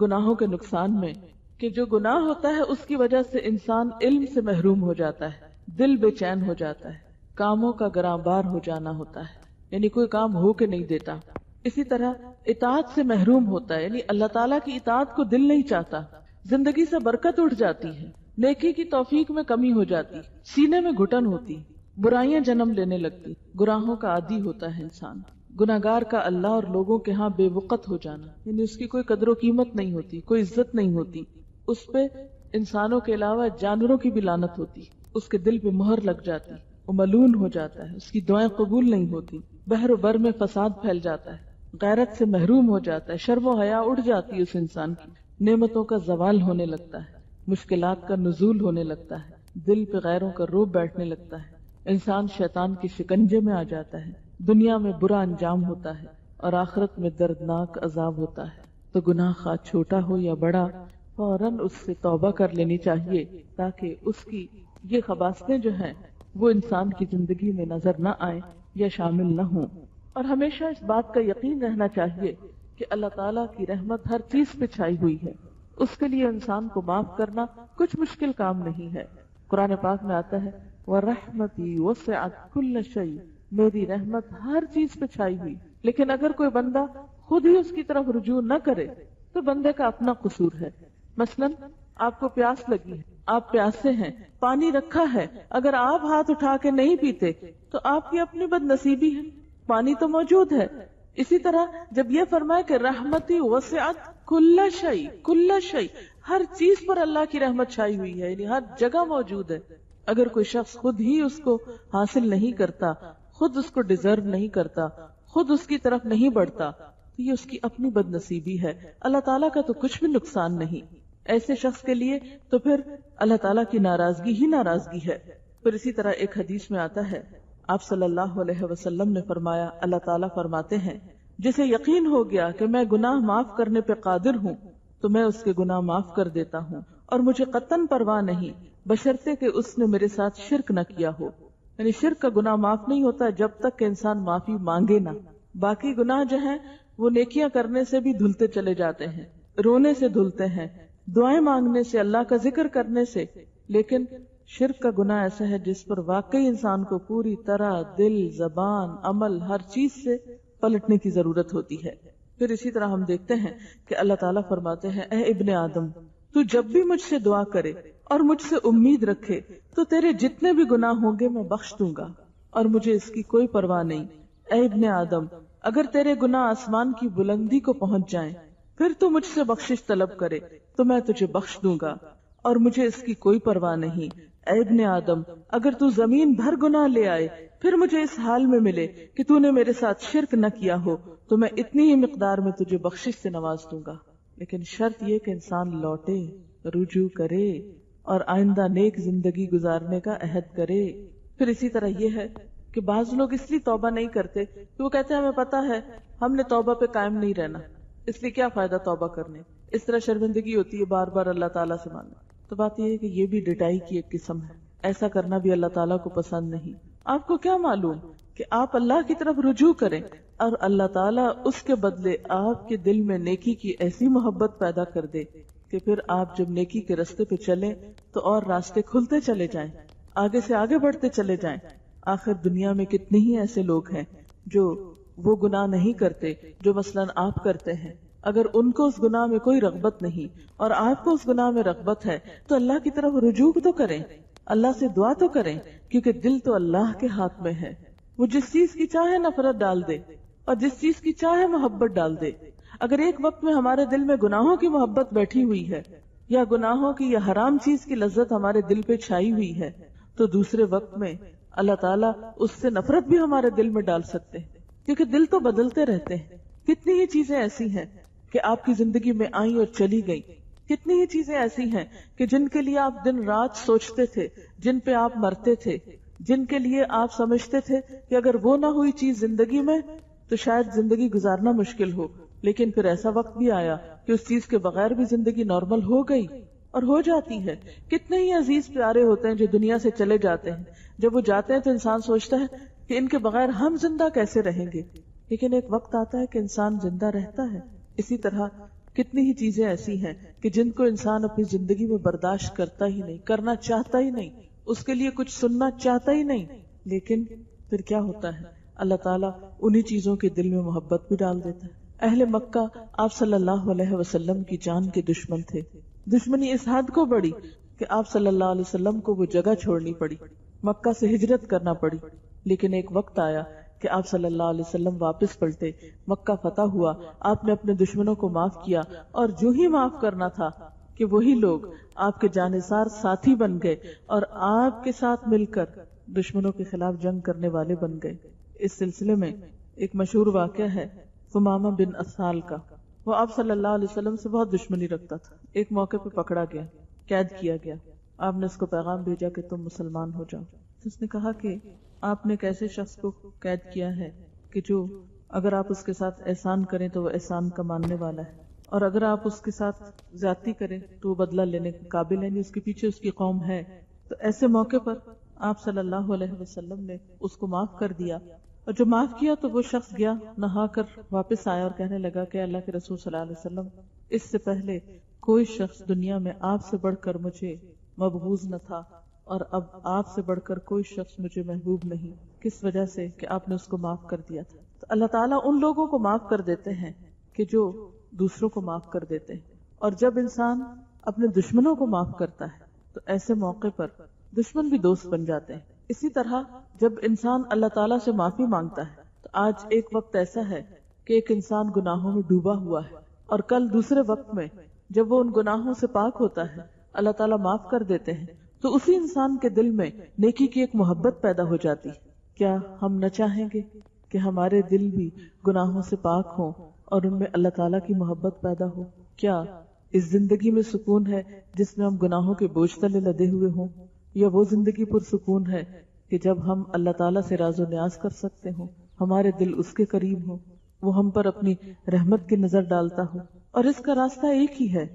گناہوں کے نقصان میں کہ جو گناہ ہوتا ہے اس کی وجہ سے انسان علم سے محروم ہو جاتا ہے، دل بے چین ہو جاتا ہے، کاموں کا گراں بار ہو جانا ہوتا ہے، یعنی کوئی کام ہو کے نہیں دیتا۔ اسی طرح اطاعت سے محروم ہوتا ہے، یعنی اللہ تعالیٰ کی اطاعت کو دل نہیں چاہتا، زندگی سے برکت اٹھ جاتی ہے، نیکی کی توفیق میں کمی ہو جاتی، سینے میں گھٹن ہوتی، برائیاں جنم لینے لگتی، گناہوں کا عادی ہوتا ہے انسان۔ گناہگار کا اللہ اور لوگوں کے ہاں بے وقت ہو جانا، یعنی اس کی کوئی قدر و قیمت نہیں ہوتی، کوئی عزت نہیں ہوتی، اس پہ انسانوں کے علاوہ جانوروں کی بھی لعنت ہوتی، اس کے دل پہ مہر لگ جاتی، وہ ملعون ہو جاتا ہے، اس کی دعائیں قبول نہیں ہوتی، بحر و بر میں فساد پھیل جاتا ہے، غیرت سے محروم ہو جاتا ہے، شرم و حیا اڑ جاتی ہے اس انسان کی، نعمتوں کا زوال ہونے لگتا ہے، مشکلات کا نزول ہونے لگتا ہے، دل پہ غیروں کا روب بیٹھنے لگتا ہے، انسان شیطان کے شکنجے میں آ جاتا ہے، دنیا میں برا انجام ہوتا ہے اور آخرت میں دردناک عذاب ہوتا ہے۔ تو گناہ خواہ چھوٹا ہو یا بڑا فوراً اس سے توبہ کر لینی چاہیے تاکہ اس کی یہ خباثتیں جو ہیں وہ انسان کی زندگی میں نظر نہ آئیں یا شامل نہ ہوں۔ اور ہمیشہ اس بات کا یقین رہنا چاہیے کہ اللہ تعالیٰ کی رحمت ہر چیز پہ چھائی ہوئی ہے، اس کے لیے انسان کو معاف کرنا کچھ مشکل کام نہیں ہے۔ قرآن پاک میں آتا ہے وَرَحْمَتِي وَسِعَتْ كُلَّ شَيْءٍ، میری رحمت ہر چیز پہ چھائی ہوئی۔ لیکن اگر کوئی بندہ خود ہی اس کی طرف رجوع نہ کرے تو بندے کا اپنا قصور ہے۔ مثلاً آپ کو پیاس لگی ہے، آپ پیاسے ہیں، پانی رکھا ہے، اگر آپ ہاتھ اٹھا کے نہیں پیتے تو آپ کی اپنی بد نصیبی ہے، پانی تو موجود ہے۔ اسی طرح جب یہ فرمائے کہ رحمتی وسعت کل شیء، کل شیء، ہر چیز پر اللہ کی رحمت چھائی ہوئی ہے، یعنی ہر جگہ موجود ہے۔ اگر کوئی شخص خود ہی اس کو حاصل نہیں کرتا، خود اس کو ڈیزرو نہیں کرتا، خود اس کی طرف نہیں بڑھتا تو یہ اس کی اپنی بد نصیبی ہے، اللہ تعالیٰ کا تو کچھ بھی نقصان نہیں۔ ایسے شخص کے لیے تو پھر اللہ تعالیٰ کی ناراضگی ہی ناراضگی ہے۔ پھر اسی طرح ایک حدیث میں آتا ہے، آپ صلی اللہ علیہ وسلم نے فرمایا، اللہ تعالیٰ فرماتے ہیں جسے یقین ہو گیا کہ میں گناہ معاف کرنے پہ قادر ہوں تو میں اس کے گناہ معاف کر دیتا ہوں، اور مجھے قطعاً پرواہ نہیں بشرطے کہ اس نے میرے ساتھ شرک نہ کیا ہو۔ یعنی شرک کا گناہ معاف نہیں ہوتا جب تک کہ انسان معافی مانگے نہ۔ باقی گناہ جو ہیں وہ نیکیاں کرنے سے بھی دھلتے چلے جاتے ہیں، رونے سے دھلتے ہیں، دعائیں مانگنے سے، اللہ کا ذکر کرنے سے، لیکن شرک کا گناہ ایسا ہے جس پر واقعی انسان کو پوری طرح دل، زبان، عمل، ہر چیز سے پلٹنے کی ضرورت ہوتی ہے۔ پھر اسی طرح ہم دیکھتے ہیں کہ اللہ تعالیٰ فرماتے ہیں، اے ابن آدم، تو جب بھی مجھ سے دعا کرے اور مجھ سے امید رکھے تو تیرے جتنے بھی گناہ ہوں گے میں بخش دوں گا، اور مجھے اس کی کوئی پرواہ نہیں۔ اے ابن آدم، اگر تیرے گناہ آسمان کی بلندی کو پہنچ جائیں پھر تو مجھ سے بخشش طلب کرے تو میں تجھے بخش دوں گا، اور مجھے اس کی کوئی پرواہ نہیں۔ اے ابن آدم، اگر تو زمین بھر گناہ لے آئے پھر مجھے اس حال میں ملے کہ تو نے میرے ساتھ شرک نہ کیا ہو تو میں اتنی ہی مقدار میں تجھے بخشش سے نواز دوں گا۔ لیکن شرط یہ کہ انسان لوٹے، رجوع کرے اور آئندہ نیک زندگی گزارنے کا عہد کرے۔ پھر اسی طرح یہ ہے کہ بعض لوگ اس لیے توبہ نہیں کرتے کہ وہ کہتے ہیں ہمیں پتا ہے ہم نے توبہ پہ قائم نہیں رہنا، اس لیے کیا فائدہ توبہ کرنے، اس طرح شرمندگی ہوتی ہے بار بار اللہ تعالیٰ سے مانگنا۔ تو بات یہ ہے کہ یہ بھی ڈٹائی کی ایک قسم ہے، ایسا کرنا بھی اللہ تعالیٰ کو پسند نہیں۔ آپ کو کیا معلوم کہ آپ اللہ کی طرف رجوع کریں اور اللہ تعالیٰ اس کے بدلے آپ کے دل میں نیکی کی ایسی محبت پیدا کر دے کہ پھر آپ جب نیکی کے راستے پہ چلیں تو اور راستے کھلتے چلے جائیں، آگے سے آگے بڑھتے چلے جائیں۔ آخر دنیا میں کتنے ہی ایسے لوگ ہیں جو وہ گناہ نہیں کرتے جو مثلاً آپ کرتے ہیں، اگر ان کو اس گناہ میں کوئی رغبت نہیں اور آپ کو اس گناہ میں رغبت ہے تو اللہ کی طرف رجوع تو کریں، اللہ سے دعا تو کریں، کیونکہ دل تو اللہ کے ہاتھ میں ہے۔ وہ جس چیز کی چاہے نفرت ڈال دے اور جس چیز کی چاہے محبت ڈال دے۔ اگر ایک وقت میں ہمارے دل میں گناہوں کی محبت بیٹھی ہوئی ہے یا گناہوں کی یا حرام چیز کی لذت ہمارے دل پہ چھائی ہوئی ہے تو دوسرے وقت میں اللہ تعالیٰ اس سے نفرت بھی ہمارے دل میں ڈال سکتے ہیں، کیونکہ دل تو بدلتے رہتے ہیں۔ کتنی ہی چیزیں ایسی ہیں کہ آپ کی زندگی میں آئیں اور چلی گئیں، کتنی ہی چیزیں ایسی ہیں کہ جن کے لیے آپ دن رات سوچتے تھے، جن پہ آپ مرتے تھے، جن کے لیے آپ سمجھتے تھے کہ اگر وہ نہ ہوئی چیز زندگی میں تو شاید زندگی گزارنا مشکل ہو، لیکن پھر ایسا وقت بھی آیا کہ اس چیز کے بغیر بھی زندگی نارمل ہو گئی اور ہو جاتی ہے۔ کتنے ہی عزیز پیارے ہوتے ہیں جو دنیا سے چلے جاتے ہیں، جب وہ جاتے ہیں تو انسان سوچتا ہے کہ ان کے بغیر ہم زندہ کیسے رہیں گے، لیکن ایک وقت آتا ہے کہ انسان زندہ رہتا ہے۔ اسی طرح کتنی ہی چیزیں ایسی ہیں کہ جن کو انسان اپنی زندگی میں برداشت کرتا ہی نہیں، کرنا چاہتا ہی نہیں، اس کے لیے کچھ سننا چاہتا ہی نہیں، لیکن پھر کیا ہوتا ہے، اللہ تعالیٰ انہی چیزوں کے دل میں محبت بھی ڈال دیتا ہے۔ اہل مکہ آپ صلی اللہ علیہ وسلم کی جان کے دشمن تھے، دشمنی اس حد کو بڑھی کہ آپ صلی اللہ علیہ وسلم کو وہ جگہ چھوڑنی پڑی، مکہ سے ہجرت کرنا پڑی۔ لیکن ایک وقت آیا کہ آپ صلی اللہ علیہ وسلم واپس پلٹے، مکہ فتح ہوا، آپ نے اپنے دشمنوں کو معاف کیا، اور جو ہی معاف کرنا تھا کہ وہی لوگ آپ کے جانثار ساتھی بن گئے اور آپ کے ساتھ مل کر دشمنوں کے خلاف جنگ کرنے والے بن گئے۔ اس سلسلے میں ایک مشہور واقعہ ہے ثمامہ بن اسال کا۔ وہ آپ صلی اللہ علیہ وسلم سے بہت دشمنی رکھتا تھا، ایک موقع پہ پکڑا گیا، قید کیا گیا، آپ نے اس کو پیغام بھیجا کہ تم مسلمان ہو جاؤ۔ اس نے کہا کہ آپ نے ایک ایسے شخص کو قید کیا ہے کہ جو اگر آپ اس کے ساتھ احسان کریں تو وہ احسان کا ماننے والا ہے، اور اگر آپ اس کے ساتھ زیادتی کریں تو وہ بدلہ لینے کے قابل ہے، اس کے پیچھے اس کی قوم ہے۔ تو ایسے موقع پر آپ صلی اللہ علیہ وسلم نے اس کو معاف کر دیا، اور جو معاف کیا تو وہ شخص گیا نہا کر واپس آیا اور کہنے لگا کہ اللہ کے رسول صلی اللہ علیہ وسلم، اس سے پہلے کوئی شخص دنیا میں آپ سے بڑھ کر مجھے مبغوض نہ تھا، اور اب آپ سے بڑھ کر کوئی شخص مجھے محبوب نہیں۔ کس وجہ سے؟ کہ آپ نے اس کو معاف کر دیا تھا۔ تو اللہ تعالیٰ ان لوگوں کو معاف کر دیتے ہیں کہ جو دوسروں کو معاف کر دیتے ہیں، اور جب انسان اپنے دشمنوں کو معاف کرتا ہے تو ایسے موقع پر دشمن بھی دوست بن جاتے ہیں۔ اسی طرح جب انسان اللہ تعالیٰ سے معافی مانگتا ہے تو آج ایک وقت ایسا ہے کہ ایک انسان گناہوں میں ڈوبا ہوا ہے، اور کل دوسرے وقت میں جب وہ ان گناہوں سے پاک ہوتا ہے اللہ تعالیٰ معاف کر دیتے ہیں، تو اسی انسان کے دل میں نیکی کی ایک محبت پیدا ہو جاتی۔ کیا ہم نہ چاہیں گے کہ ہمارے دل بھی گناہوں سے پاک ہوں اور ان میں اللہ تعالیٰ کی محبت پیدا ہو؟ کیا اس زندگی میں سکون ہے جس میں ہم گناہوں کے بوجھ تلے لدے ہوئے ہوں، یا وہ زندگی پرسکون ہے کہ جب ہم اللہ تعالیٰ سے راز و نیاز کر سکتے ہوں، ہمارے دل اس کے قریب ہوں، وہ ہم پر اپنی رحمت کی نظر ڈالتا ہو؟ اور اس کا راستہ ایک ہی ہے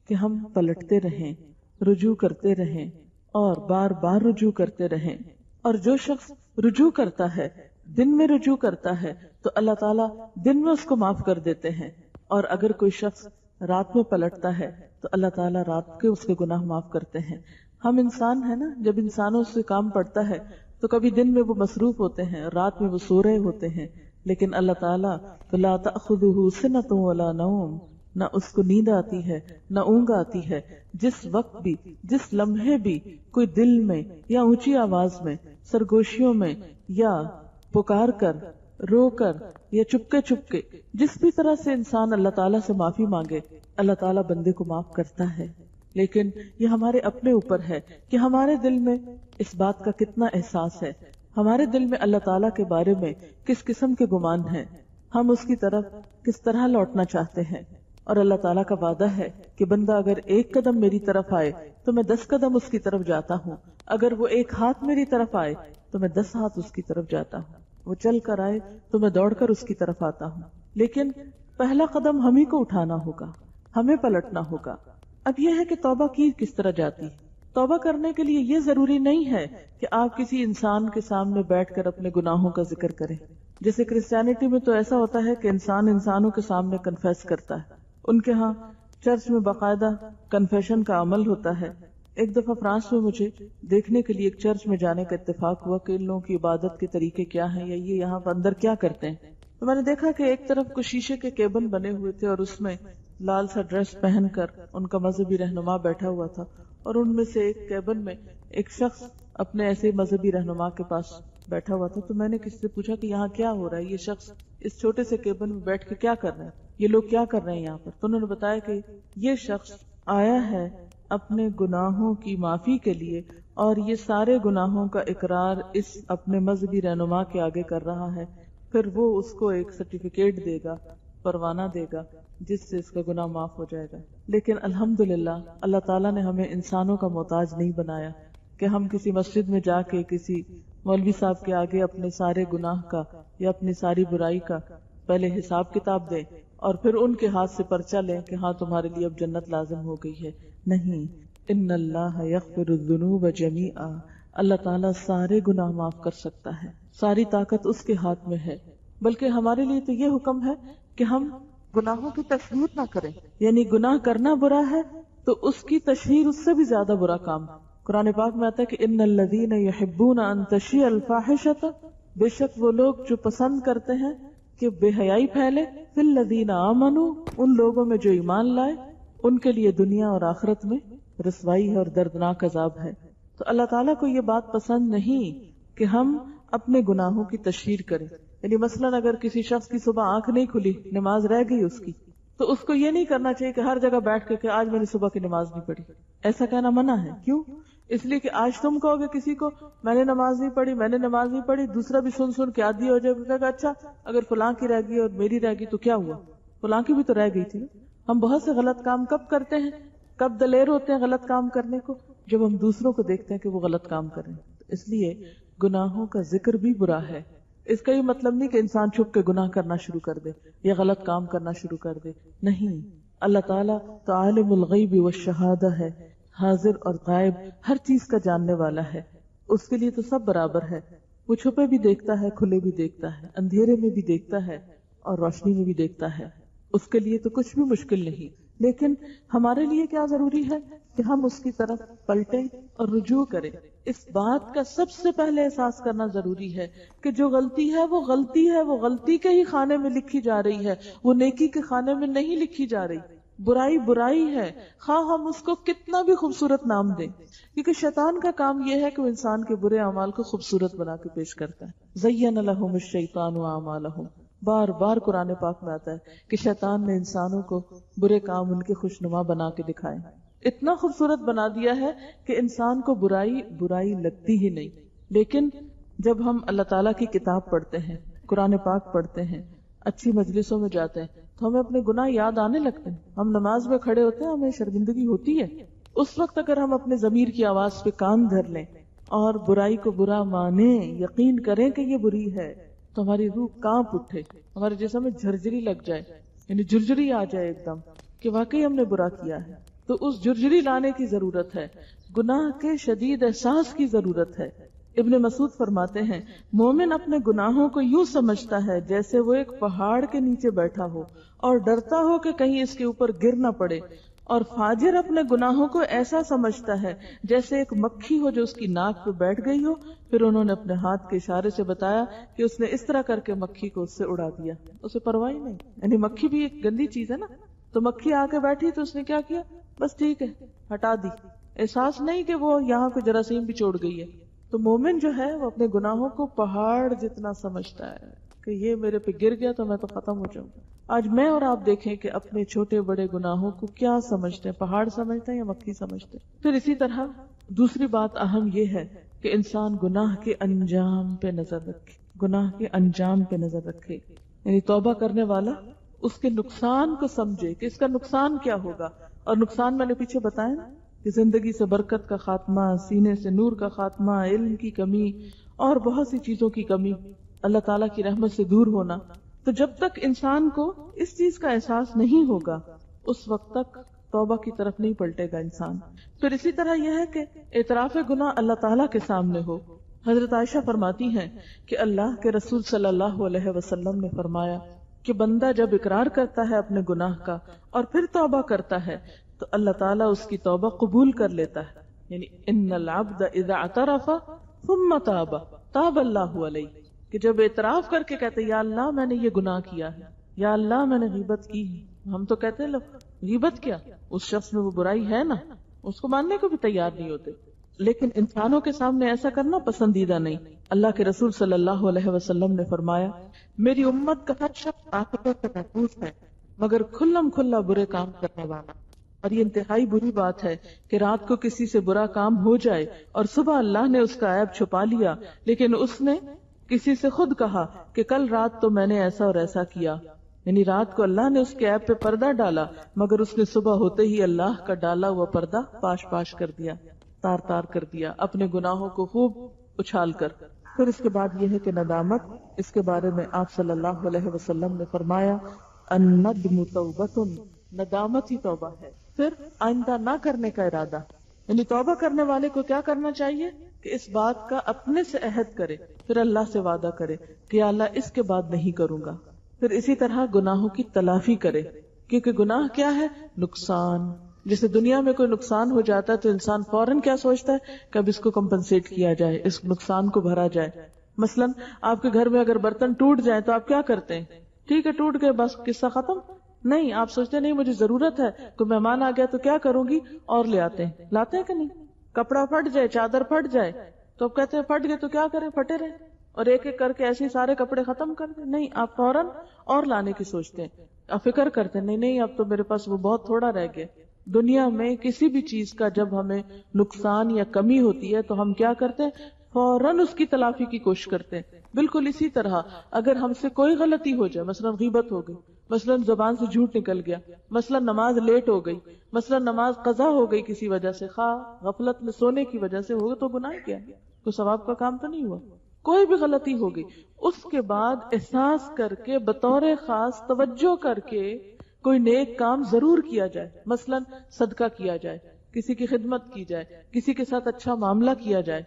کہ ہم پلٹتے رہیں، رجوع کرتے رہیں اور بار بار رجوع کرتے رہیں۔ اور جو شخص رجوع کرتا ہے، دن میں رجوع کرتا ہے، تو اللہ تعالیٰ دن میں اس کو معاف کر دیتے ہیں، اور اگر کوئی شخص رات میں پلٹتا ہے تو اللہ تعالیٰ رات کے اس کے گناہ معاف کرتے ہیں۔ ہم انسان ہیں نا، جب انسانوں سے کام پڑتا ہے تو کبھی دن میں وہ مصروف ہوتے ہیں، رات میں وہ سو رہے ہوتے ہیں، لیکن اللہ تعالیٰ لا تأخذہ سنۃ ولا نوم، نہ اس کو نیند آتی ہے نہ اونگ آتی ہے. جس وقت بھی جس لمحے بھی کوئی دل میں یا اونچی آواز میں سرگوشیوں میں یا پکار کر رو کر یا چپکے چپکے جس بھی طرح سے انسان اللہ تعالیٰ سے معافی مانگے اللہ تعالیٰ بندے کو معاف کرتا ہے. لیکن یہ ہمارے اپنے اوپر ہے کہ ہمارے دل میں اس بات کا کتنا احساس ہے، ہمارے دل میں اللہ تعالیٰ کے بارے میں کس قسم کے گمان ہیں، ہم اس کی طرف کس طرح لوٹنا چاہتے ہیں. اور اللہ تعالیٰ کا وعدہ ہے کہ بندہ اگر ایک قدم میری طرف آئے تو میں 10 قدم اس کی طرف جاتا ہوں، اگر وہ ایک ہاتھ میری طرف آئے تو میں 10 ہاتھ اس کی طرف جاتا ہوں، وہ چل کر آئے تو میں دوڑ کر اس کی طرف آتا ہوں. لیکن پہلا قدم ہم ہی کو اٹھانا ہوگا، ہمیں پلٹنا ہوگا. اب یہ ہے کہ توبہ کی کس طرح جاتی ہے. توبہ کرنے کے لیے یہ ضروری نہیں ہے کہ آپ کسی انسان کے سامنے بیٹھ کر اپنے گناہوں کا ذکر کریں. جیسے کرسچینٹی میں تو ایسا ہوتا ہے کہ انسان انسانوں کے سامنے کنفیس کرتا ہے. ان کے ہاں چرچ میں باقاعدہ کنفیشن کا عمل ہوتا ہے. ایک دفعہ فرانس میں مجھے دیکھنے کے لیے ایک چرچ میں جانے کا اتفاق ہوا کہ ان لوگوں کی عبادت کے طریقے کیا ہیں یا یہ یہاں پر اندر کیا کرتے ہیں. تو میں نے دیکھا کہ ایک طرف کچھ شیشے کے کیبن بنے ہوئے تھے اور اس میں لال سا ڈریس پہن کر ان کا مذہبی رہنما بیٹھا ہوا تھا، اور ان میں سے ایک کیبن میں ایک شخص اپنے ایسے مذہبی رہنما کے پاس بیٹھا ہوا تھا. تو میں نے کسی سے پوچھا کہ یہاں کیا ہو رہا ہے، یہ شخص اس چھوٹے سے کیبن میں بیٹھ کے کیا کر رہے ہیں، یہ لوگ کیا کر رہے ہیں یہاں پر. تو انہوں نے بتایا کہ یہ شخص آیا ہے اپنے گناہوں کی معافی کے لیے، اور یہ سارے گناہوں کا اقرار اس اپنے مذہبی رہنما کے آگے کر رہا ہے. پھر وہ اس کو ایک سرٹیفکیٹ دے گا، پروانہ دے گا، جس سے اس کا گناہ معاف ہو جائے گا. لیکن الحمدللہ اللہ تعالیٰ نے ہمیں انسانوں کا محتاج نہیں بنایا کہ ہم کسی مسجد میں جا کے کسی مولوی صاحب کے آگے اپنے سارے گناہ کا یا اپنی ساری برائی کا پہلے حساب کتاب دیں اور پھر ان کے ہاتھ سے پرچہ لیں کہ ہاں تمہارے لیے اب جنت لازم ہو گئی ہے. نہیں، ان اللہ یغفر الذنوب جمیعا، اللہ تعالیٰ سارے گناہ معاف کر سکتا ہے، ساری طاقت اس کے ہاتھ میں ہے. بلکہ ہمارے لیے تو یہ حکم ہے کہ ہم گناہوں کی تشہیر نہ کریں. یعنی گناہ کرنا برا ہے تو اس کی تشہیر اس سے بھی زیادہ برا کام. قرآن پاک میں آتا ہے کہ ان الذین یحبون ان تشیع الفاحشۃ، بے شک وہ لوگ جو پسند کرتے ہیں کہ بے حیائی پھیلے، فی الذین آمنوا، ان لوگوں میں جو ایمان لائے، ان کے لیے دنیا اور آخرت میں رسوائی ہے اور دردناک عذاب ہے. تو اللہ تعالیٰ کو یہ بات پسند نہیں کہ ہم اپنے گناہوں کی تشہیر کریں. یعنی مثلاً اگر کسی شخص کی صبح آنکھ نہیں کھلی، نماز رہ گئی اس کی، تو اس کو یہ نہیں کرنا چاہیے کہ ہر جگہ بیٹھ کے کہ آج میں نے صبح کی نماز نہیں پڑھی. ایسا کہنا منع ہے. کیوں؟ اس لیے کہ آج تم کہو گے کسی کو میں نے نماز نہیں پڑھی، میں نے نماز نہیں پڑھی، دوسرا بھی سن سن کے عادی ہو جائے گا، اچھا اگر فلاں کی رہ گئی اور میری رہ گئی تو کیا ہوا، فلاں کی بھی تو رہ گئی تھی. ہم بہت سے غلط کام کب کرتے ہیں، کب دلیر ہوتے ہیں غلط کام کرنے کو؟ جب ہم دوسروں کو دیکھتے ہیں کہ وہ غلط کام کریں. اس لیے گناہوں کا ذکر بھی برا ہے. اس کا یہ مطلب نہیں کہ انسان چھپ کے گناہ کرنا شروع کر دے یا غلط کام کرنا شروع کر دے. نہیں، اللہ تعالیٰ تو عالم الغیب والشہادہ ہے، حاضر اور غائب ہر چیز کا جاننے والا ہے. اس کے لیے تو سب برابر ہے. وہ چھپے بھی دیکھتا ہے، کھلے بھی دیکھتا ہے، اندھیرے میں بھی دیکھتا ہے اور روشنی میں بھی دیکھتا ہے. اس کے لیے تو کچھ بھی مشکل نہیں. لیکن ہمارے لیے کیا ضروری ہے کہ ہم اس کی طرف پلٹیں اور رجوع کریں. اس بات کا سب سے پہلے احساس کرنا ضروری ہے کہ جو غلطی ہے وہ غلطی ہے، وہ غلطی کے ہی خانے میں لکھی جا رہی ہے، وہ نیکی کے خانے میں نہیں لکھی جا رہی. برائی برائی ہے، خواہ ہم اس کو کتنا بھی خوبصورت نام دیں، کیونکہ شیطان کا کام یہ ہے کہ وہ انسان کے برے اعمال کو خوبصورت بنا کے پیش کرتا ہے. زین لہم الشیطان اعمالہم، بار بار قرآن پاک میں آتا ہے کہ شیطان نے انسانوں کو برے کام ان کے خوشنما بنا کے دکھائے، اتنا خوبصورت بنا دیا ہے کہ انسان کو برائی برائی لگتی ہی نہیں. لیکن جب ہم اللہ تعالیٰ کی کتاب پڑھتے ہیں، قرآن پاک پڑھتے ہیں، اچھی مجلسوں میں جاتے ہیں تو ہمیں اپنے گناہ یاد آنے لگتے ہیں. ہم نماز میں کھڑے ہوتے ہیں، ہمیں شرمندگی ہوتی ہے. اس وقت اگر ہم اپنے ضمیر کی آواز پہ کان دھر لیں اور برائی کو برا مانیں، یقین کریں کہ یہ بری ہے، تو ہماری روح کانپ اٹھے، ہمارے جسم میں جھرجری لگ جائے، یعنی جھرجری آ جائے ایک دم کہ واقعی ہم نے برا کیا ہے. تو اس جھرجری لانے کی ضرورت ہے، گناہ کے شدید احساس کی ضرورت ہے. ابن مسعود فرماتے ہیں مومن اپنے گناہوں کو یوں سمجھتا ہے جیسے وہ ایک پہاڑ کے نیچے بیٹھا ہو اور ڈرتا ہو کہ کہیں اس کے اوپر گر نہ پڑے، اور فاجر اپنے گناہوں کو ایسا سمجھتا ہے جیسے ایک مکھی ہو جو اس کی ناک پہ بیٹھ گئی ہو. پھر انہوں نے اپنے ہاتھ کے اشارے سے بتایا کہ اس نے اس طرح کر کے مکھی کو اس سے اڑا دیا، اسے پرواہ نہیں. یعنی مکھی بھی ایک گندی چیز ہے نا، تو مکھی آ کے بیٹھی تو اس نے کیا کیا؟ بس ٹھیک ہے، ہٹا دی، احساس نہیں کہ وہ یہاں کوئی جراثیم بھی چھوڑ گئی ہے. تو مومن جو ہے وہ اپنے گناہوں کو پہاڑ جتنا سمجھتا ہے کہ یہ میرے پہ گر گیا تو میں تو ختم ہو جاؤں گا. آج میں اور آپ دیکھیں کہ اپنے چھوٹے بڑے گناہوں کو کیا سمجھتے ہیں، پہاڑ سمجھتے ہیں یا مکھی سمجھتے ہیں. پھر اسی طرح دوسری بات اہم یہ ہے کہ انسان گناہ کے انجام پہ نظر رکھے، گناہ کے انجام پہ نظر رکھے. یعنی توبہ کرنے والا اس کے نقصان کو سمجھے کہ اس کا نقصان کیا ہوگا. اور نقصان میں نے پیچھے بتایا نا کہ زندگی سے برکت کا خاتمہ، سینے سے نور کا خاتمہ، علم کی کمی اور بہت سی چیزوں کی کمی، اللہ تعالیٰ کی رحمت سے دور ہونا. تو جب تک انسان کو اس چیز کا احساس نہیں ہوگا اس وقت تک توبہ کی طرف نہیں پلٹے گا انسان. پھر اسی طرح یہ ہے کہ اعتراف گناہ اللہ تعالیٰ کے سامنے ہو. حضرت عائشہ فرماتی ہیں کہ اللہ کے رسول صلی اللہ علیہ وسلم نے فرمایا کہ بندہ جب اقرار کرتا ہے اپنے گناہ کا اور پھر توبہ کرتا ہے تو اللہ تعالیٰ اس کی توبہ قبول کر لیتا ہے. یعنی ان العبد اذا اعترف ثم تاب تاب اللہ علیہ، کہ جب اعتراف کر کے کہتے یا اللہ میں نے یہ گناہ کیا ہے، یا اللہ میں نے غیبت کی ہے. ہم تو کہتے ہیں غیبت کیا، اس شخص میں وہ برائی ہے نا، اس کو ماننے کو بھی تیار نہیں ہوتے. لیکن انسانوں کے سامنے ایسا کرنا پسندیدہ نہیں. اللہ کے رسول صلی اللہ علیہ وسلم نے فرمایا میری امت کا ہر شخص آخرت سے محفوظ ہے مگر کھلم کھلا برے کام کرنے والا. اور یہ انتہائی بری بات ہے کہ رات کو کسی سے برا کام ہو جائے اور صبح اللہ نے اس کا عیب چھپا لیا، لیکن اس نے کسی سے خود کہا کہ کل رات تو میں نے ایسا اور ایسا کیا. یعنی رات کو اللہ نے اس کے عیب پہ پردہ ڈالا مگر اس نے صبح ہوتے ہی اللہ کا ڈالا ہوا پردہ پاش پاش کر دیا، تار تار کر دیا اپنے گناہوں کو خوب اچھال کر. پھر اس کے بعد یہ ہے کہ ندامت، اس کے بارے میں آپ صلی اللہ علیہ وسلم نے فرمایا الندم توبۃ، ندامت ہی توبہ ہے. پھر آئندہ نہ کرنے کا ارادہ، یعنی توبہ کرنے والے کو کیا کرنا چاہیے کہ اس بات کا اپنے سے عہد کرے، پھر اللہ سے وعدہ کرے کہ یا اللہ اس کے بعد نہیں کروں گا. پھر اسی طرح گناہوں کی تلافی کرے، کیونکہ گناہ کیا ہے؟ نقصان. جیسے دنیا میں کوئی نقصان ہو جاتا ہے تو انسان فوراً کیا سوچتا ہے کہ اب اس کو کمپنسیٹ کیا جائے، اس نقصان کو بھرا جائے. مثلا آپ کے گھر میں اگر برتن ٹوٹ جائیں تو آپ کیا کرتے ہیں؟ ٹھیک ہے ٹوٹ گئے بس قصہ ختم. نہیں، آپ سوچتے نہیں مجھے ضرورت ہے، کوئی مہمان آ گیا تو کیا کروں گی، اور لے آتے ہیں. لاتے ہیں کہ نہیں؟ کپڑا پھٹ جائے، چادر پھٹ جائے تو اب کہتے ہیں پھٹ گئے تو کیا کریں، پھٹے رہے، اور ایک ایک کر کے ایسے سارے کپڑے ختم کر دیں. نہیں، آپ فوراً اور لانے کی سوچتے ہیں، آپ فکر کرتے ہیں نہیں اب تو میرے پاس وہ بہت تھوڑا رہ گیا. دنیا میں کسی بھی چیز کا جب ہمیں نقصان یا کمی ہوتی ہے تو ہم کیا کرتے ہیں؟ فوراً اس کی تلافی کی کوشش کرتے ہیں. بالکل اسی طرح اگر ہم سے کوئی غلطی ہو جائے، مثلا غیبت ہو گئی، مثلا زبان سے جھوٹ نکل گیا، مثلا نماز لیٹ ہو گئی، مثلا نماز قضا ہو گئی کسی وجہ سے، خواہ غفلت میں سونے کی وجہ سے ہوگا، تو گناہ کیا ہے؟ کوئی ثواب کا کام تو نہیں ہوا. کوئی بھی غلطی ہو گئی، اس کے بعد احساس کر کے بطور خاص توجہ کر کے کوئی نیک کام ضرور کیا جائے. مثلا صدقہ کیا جائے، کسی کی خدمت کی جائے، کسی کے ساتھ اچھا معاملہ کیا جائے.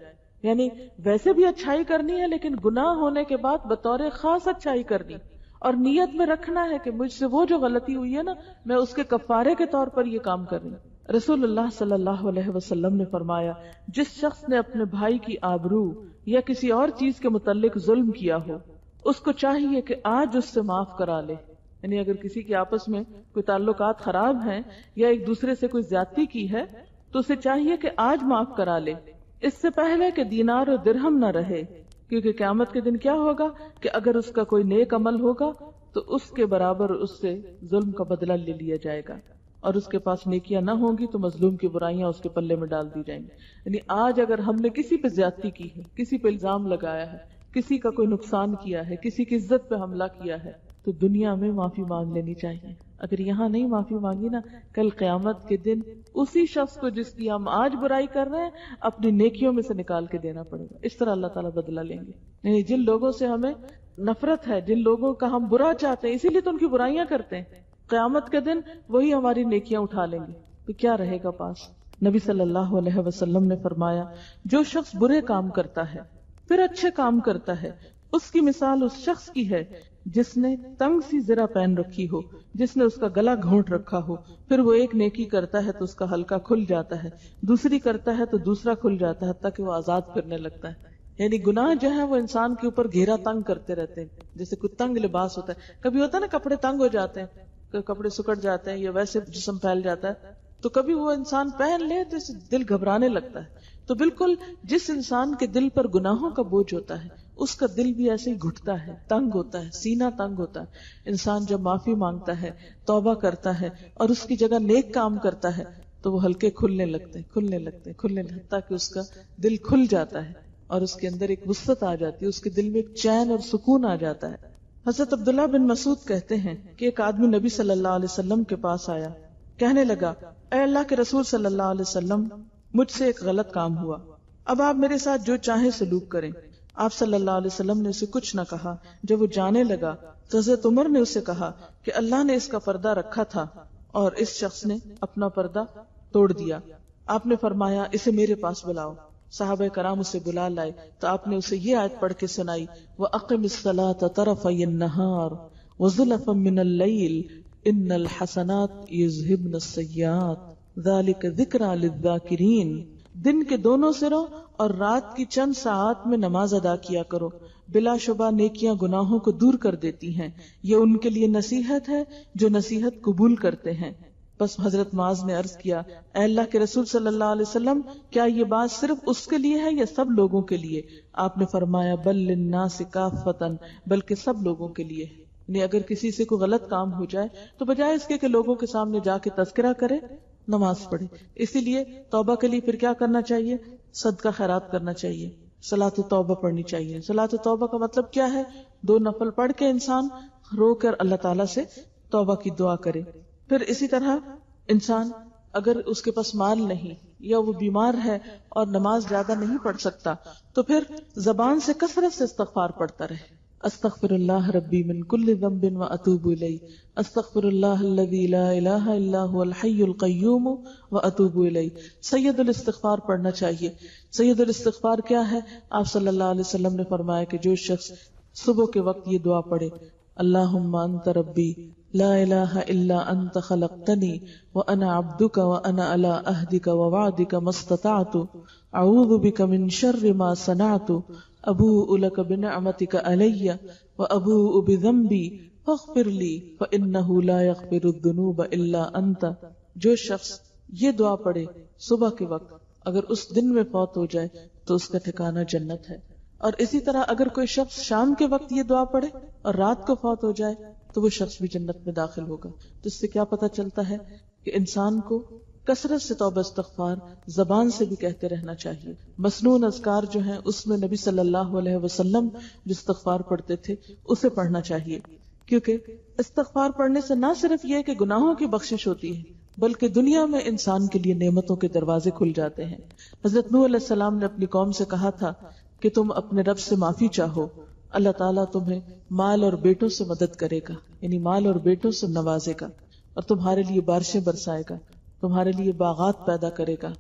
یعنی ویسے بھی اچھائی کرنی ہے لیکن گناہ ہونے کے بعد بطور خاص اچھائی کرنی، اور نیت میں رکھنا ہے کہ مجھ سے وہ جو غلطی ہوئی ہے نا، میں اس کے کفارے کے طور پر یہ کام کر رہی ہوں. رسول اللہ صلی اللہ علیہ وسلم نے فرمایا جس شخص نے اپنے بھائی کی آبرو یا کسی اور چیز کے متعلق ظلم کیا ہو، اس کو چاہیے کہ آج اس سے معاف کرا لے. یعنی اگر کسی کے آپس میں کوئی تعلقات خراب ہیں یا ایک دوسرے سے کوئی زیادتی کی ہے تو اسے چاہیے کہ آج معاف کرا لے، اس سے پہلے کہ دینار و درہم نہ رہے. کیونکہ قیامت کے دن کیا ہوگا کہ اگر اس کا کوئی نیک عمل ہوگا تو اس کے برابر اس سے ظلم کا بدلہ لے لیا جائے گا، اور اس کے پاس نیکیاں نہ ہوں گی تو مظلوم کی برائیاں اس کے پلے میں ڈال دی جائیں گی. یعنی آج اگر ہم نے کسی پہ زیادتی کی ہے، کسی پہ الزام لگایا ہے، کسی کا کوئی نقصان کیا ہے، کسی کی عزت پہ حملہ کیا ہے، تو دنیا میں معافی مانگ لینی چاہیے. اگر یہاں نہیں معافی مانگی نا، کل قیامت کے دن اسی شخص کو جس کی ہم آج برائی کر رہے ہیں اپنی نیکیوں میں سے نکال کے دینا پڑے گا. اس طرح اللہ تعالیٰ بدلہ لیں گے. یعنی جن لوگوں سے ہمیں نفرت ہے، جن لوگوں کا ہم برا چاہتے ہیں، اسی لیے تو ان کی برائیاں کرتے ہیں، قیامت کے دن وہی ہماری نیکیاں اٹھا لیں گے تو کیا رہے گا پاس. نبی صلی اللہ علیہ وسلم نے فرمایا جو شخص برے کام کرتا ہے پھر اچھے کام کرتا ہے، اس کی مثال اس شخص کی ہے جس نے تنگ سی زرہ پہن رکھی ہو، جس نے اس کا گلا گھونٹ رکھا ہو، پھر وہ ایک نیکی کرتا ہے تو اس کا حلقہ کھل جاتا ہے، دوسری کرتا ہے تو دوسرا کھل جاتا ہے، حتیٰ کہ وہ آزاد پھرنے لگتا ہے. یعنی گناہ جو ہے وہ انسان کے اوپر گھیرا تنگ کرتے رہتے ہیں. جیسے کوئی تنگ لباس ہوتا ہے، کبھی ہوتا ہے نا کپڑے تنگ ہو جاتے ہیں، کپڑے سکڑ جاتے ہیں یا ویسے جسم پھیل جاتا ہے تو کبھی وہ انسان پہن لے تو دل گھبرانے لگتا ہے. تو بالکل جس انسان کے دل پر گناہوں کا بوجھ ہوتا ہے اس کا دل بھی ایسے ہی گھٹتا ہے، تنگ ہوتا ہے، سینہ تنگ ہوتا ہے. انسان جب معافی مانگتا ہے، توبہ کرتا ہے اور اس کی جگہ نیک کام کرتا ہے تو وہ ہلکے کھلنے لگتے تاکہ اس کا دل کھل جاتا ہے اور اس کے اندر ایک وسعت آ جاتی ہے، اس کے دل میں ایک چین اور سکون آ جاتا ہے. حضرت عبداللہ بن مسعود کہتے ہیں کہ ایک آدمی نبی صلی اللہ علیہ وسلم کے پاس آیا، کہنے لگا اے اللہ کے رسول صلی اللہ علیہ وسلم، مجھ سے ایک غلط کام ہوا، اب آپ میرے ساتھ جو چاہیں سلوک کریں. آپ صلی اللہ علیہ وسلم نے اسے کچھ نہ کہا. جب وہ جانے لگا تو حضرت عمر نے اسے کہا کہ اللہ نے اس کا پردہ رکھا تھا اور اس شخص نے اپنا پردہ توڑ دیا. آپ نے فرمایا اسے میرے پاس بلاؤ. صحابہ کرام اسے بلا لائے تو آپ نے اسے یہ آیت پڑھ کے سنائی، وَأَقِمِ الصَّلَاةَ طَرَفَيِ النَّهَارِ وَزُلَفًا مِّنَ اللَّيْلِ إِنَّ الْحَسَنَاتِ يُذْهِبْنَ السَّيِّئَاتِ ذَلِكَ ذِكْرَىٰ لِلذَّاكِرِينَ. دن کے دونوں سروں اور رات کی چند ساعات میں نماز ادا کیا کرو، بلا شبہ نیکیاں گناہوں کو دور کر دیتی ہیں، یہ ان کے لیے نصیحت ہے جو نصیحت قبول کرتے ہیں. بس حضرت معاذ نے عرض کیا اے اللہ کے رسول صلی اللہ علیہ وسلم، کیا یہ بات صرف اس کے لیے ہے یا سب لوگوں کے لیے؟ آپ نے فرمایا بل للناس کافۃ، بلکہ سب لوگوں کے لیے. یعنی اگر کسی سے کوئی غلط کام ہو جائے تو بجائے اس کے کہ لوگوں کے سامنے جا کے تذکرہ کرے، نماز پڑھے. اسی لیے توبہ کے لیے پھر کیا کرنا چاہیے؟ صدقہ خیرات کرنا چاہیے، صلاۃ توبہ پڑھنی چاہیے. صلاۃ توبہ کا مطلب کیا ہے؟ 2 نفل پڑھ کے انسان رو کر اللہ تعالیٰ سے توبہ کی دعا کرے. پھر اسی طرح انسان اگر اس کے پاس مال نہیں یا وہ بیمار ہے اور نماز زیادہ نہیں پڑھ سکتا تو پھر زبان سے کثرت سے استغفار پڑھتا رہے. استغفر اللہ ربی من کل ذنب واتوب الیہ، استغفر اللہ الذی لا الہ الا هو الحی القیوم واتوب الیہ. سید الاستغفار پڑھنا چاہیے. سید الاستغفار کیا ہے؟ آپ صلی اللہ علیہ وسلم نے فرمایا کہ جو شخص صبح کے وقت یہ دعا پڑھے، اللہم انت ربی لا الہ الا انت خلقتنی وانا عبدک وانا علی عہدک ووعدک ما استطعت اعوذ بک من شر ما صنعت ابوء لک بنعمتک علی وابوء بذنبی فاغفر لی فانہ لا یغفر الذنوب الا انت. جو شخص یہ دعا پڑھے صبح کے وقت، اگر اس دن میں فوت ہو جائے تو اس کا ٹھکانہ جنت ہے. اور اسی طرح اگر کوئی شخص شام کے وقت یہ دعا پڑھے اور رات کو فوت ہو جائے تو وہ شخص بھی جنت میں داخل ہوگا. تو اس سے کیا پتہ چلتا ہے کہ انسان کو کثرت سے توبہ استغفار زبان سے بھی کہتے رہنا چاہیے. مسنون اذکار جو ہیں اس میں نبی صلی اللہ علیہ وسلم جو استغفار پڑھتے تھے اسے پڑھنا چاہیے، کیونکہ استغفار پڑھنے سے نہ صرف یہ کہ گناہوں کی بخشش ہوتی ہے بلکہ دنیا میں انسان کے لیے نعمتوں کے دروازے کھل جاتے ہیں. حضرت نوح علیہ السلام نے اپنی قوم سے کہا تھا کہ تم اپنے رب سے معافی چاہو، اللہ تعالیٰ تمہیں مال اور بیٹوں سے مدد کرے گا، یعنی مال اور بیٹوں سے نوازے گا اور تمہارے لیے بارشیں برسائے گا، تمہارے لیے باغات پیدا کرے گا.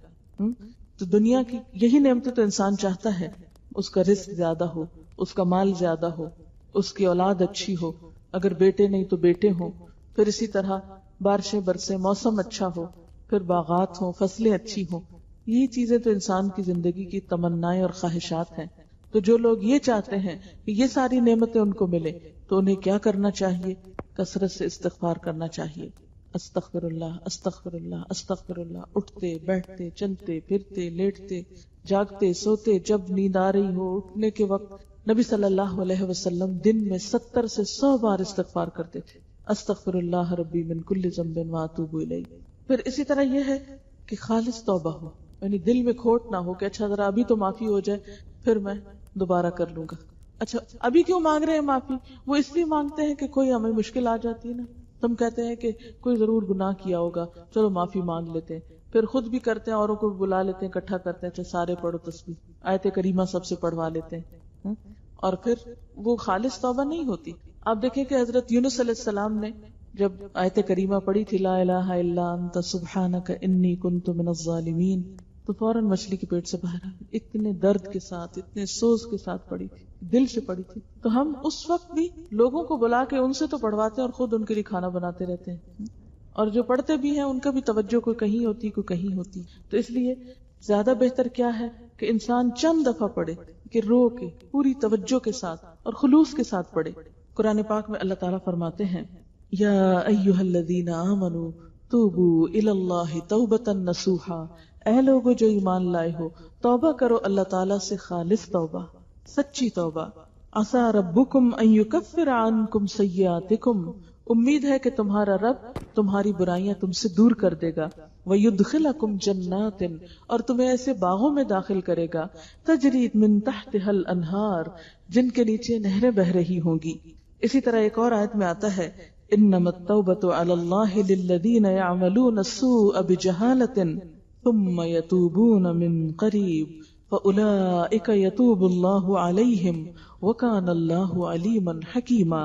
تو دنیا کی یہی نعمتیں تو انسان چاہتا ہے، اس کا رزق زیادہ ہو، اس کا مال زیادہ ہو، اس کی اولاد اچھی ہو، اگر بیٹے نہیں تو بیٹے ہوں، پھر اسی طرح بارشیں برسیں، موسم اچھا ہو، پھر باغات ہوں، فصلیں اچھی ہوں. یہی چیزیں تو انسان کی زندگی کی تمنائیں اور خواہشات ہیں. تو جو لوگ یہ چاہتے ہیں کہ یہ ساری نعمتیں ان کو ملے تو انہیں کیا کرنا چاہیے؟ کثرت سے استغفار کرنا چاہیے. استغفر اللہ استغفر اللہ استغفر اللہ. اٹھتے بیٹھتے چلتے پھرتے لیٹتے جاگتے سوتے، جب نیند آ رہی ہو، اٹھنے کے وقت نبی صلی اللہ علیہ وسلم دن میں 70 سے 100 بار استغفار کرتے تھے. استغفر اللہ ربی من کل ذنب واتوب الیہ. پھر اسی طرح یہ ہے کہ خالص توبہ ہو، یعنی دل میں کھوٹ نہ ہو کہ اچھا ذرا ابھی تو معافی ہو جائے پھر میں دوبارہ کر لوں گا. اچھا ابھی کیوں مانگ رہے ہیں معافی؟ وہ اس لیے مانگتے ہیں کہ کوئی ہمیں مشکل آ جاتی ہے نا. تم کہتے ہیں کہ کوئی ضرور گناہ کیا ہوگا، چلو معافی مانگ لیتے ہیں، پھر خود بھی کرتے ہیں، اوروں کو بلا لیتے ہیں، اکٹھا کرتے ہیں، اچھا سارے پڑھو تسبیح، آیت کریمہ سب سے پڑھوا لیتے ہیں، اور پھر وہ خالص توبہ نہیں ہوتی. آپ دیکھیں کہ حضرت یونس علیہ السلام نے جب آیت کریمہ پڑھی تھی لا الہ الا انت سبحانک انی کنت من الظالمین، تو فوراً مچھلی کے پیٹ سے باہر آ گئی. اتنے درد کے ساتھ، اتنے سوز کے ساتھ پڑھی تھی، دل سے پڑھی تھی. تو ہم اس وقت بھی لوگوں کو بلا کے ان سے تو پڑھواتے ہیں اور خود ان کے لیے کھانا بناتے رہتے ہیں، اور جو پڑھتے بھی ہیں ان کا بھی توجہ کوئی کہیں ہوتی کوئی کہیں ہوتی. تو اس لیے زیادہ بہتر کیا ہے کہ انسان چند دفعہ پڑھے، کہ رو کے پوری توجہ کے ساتھ اور خلوص کے ساتھ پڑھے. قرآن پاک میں اللہ تعالیٰ فرماتے ہیں یا ایھا الذین آمنوا توبوا الی اللہ توبۃ نصوحا، اے لوگو جو ایمان لائے ہو توبہ کرو اللہ تعالیٰ سے خالص توبہ، سچی توبہ. عسیٰ ربکم ان یکفر عنکم سیئاتکم، امید ہے کہ تمہارا رب تمہاری برائیاں تم سے دور کر دے گا. وَيُدْخِلَكُمْ جَنَّاتٍ، اور تمہیں ایسے باغوں میں داخل کرے گا، تجری من تحتها الانہار، جن کے نیچے نہریں بہ رہی ہوں گی. اسی طرح ایک اور آیت میں آتا ہے انما التوبۃ علی اللہ للذین یعملون السوء بجہالۃ ثم یتوبون من قریب فاولئک یتوب اللہ علیہم وکان اللہ علیما حکیما.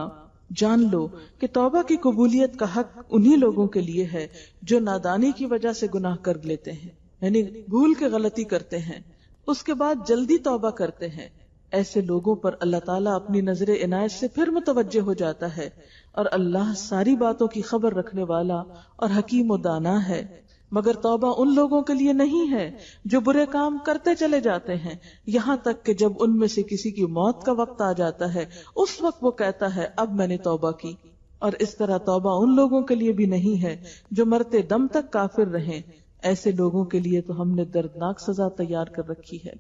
جان لو کہ توبہ کی قبولیت کا حق انہی لوگوں کے لیے ہے جو نادانی کی وجہ سے گناہ کر لیتے ہیں، یعنی بھول کے غلطی کرتے ہیں، اس کے بعد جلدی توبہ کرتے ہیں. ایسے لوگوں پر اللہ تعالیٰ اپنی نظر عنایت سے پھر متوجہ ہو جاتا ہے، اور اللہ ساری باتوں کی خبر رکھنے والا اور حکیم و دانا ہے. مگر توبہ ان لوگوں کے لیے نہیں ہے جو برے کام کرتے چلے جاتے ہیں یہاں تک کہ جب ان میں سے کسی کی موت کا وقت آ جاتا ہے اس وقت وہ کہتا ہے اب میں نے توبہ کی. اور اس طرح توبہ ان لوگوں کے لیے بھی نہیں ہے جو مرتے دم تک کافر رہیں. ایسے لوگوں کے لیے تو ہم نے دردناک سزا تیار کر رکھی ہے.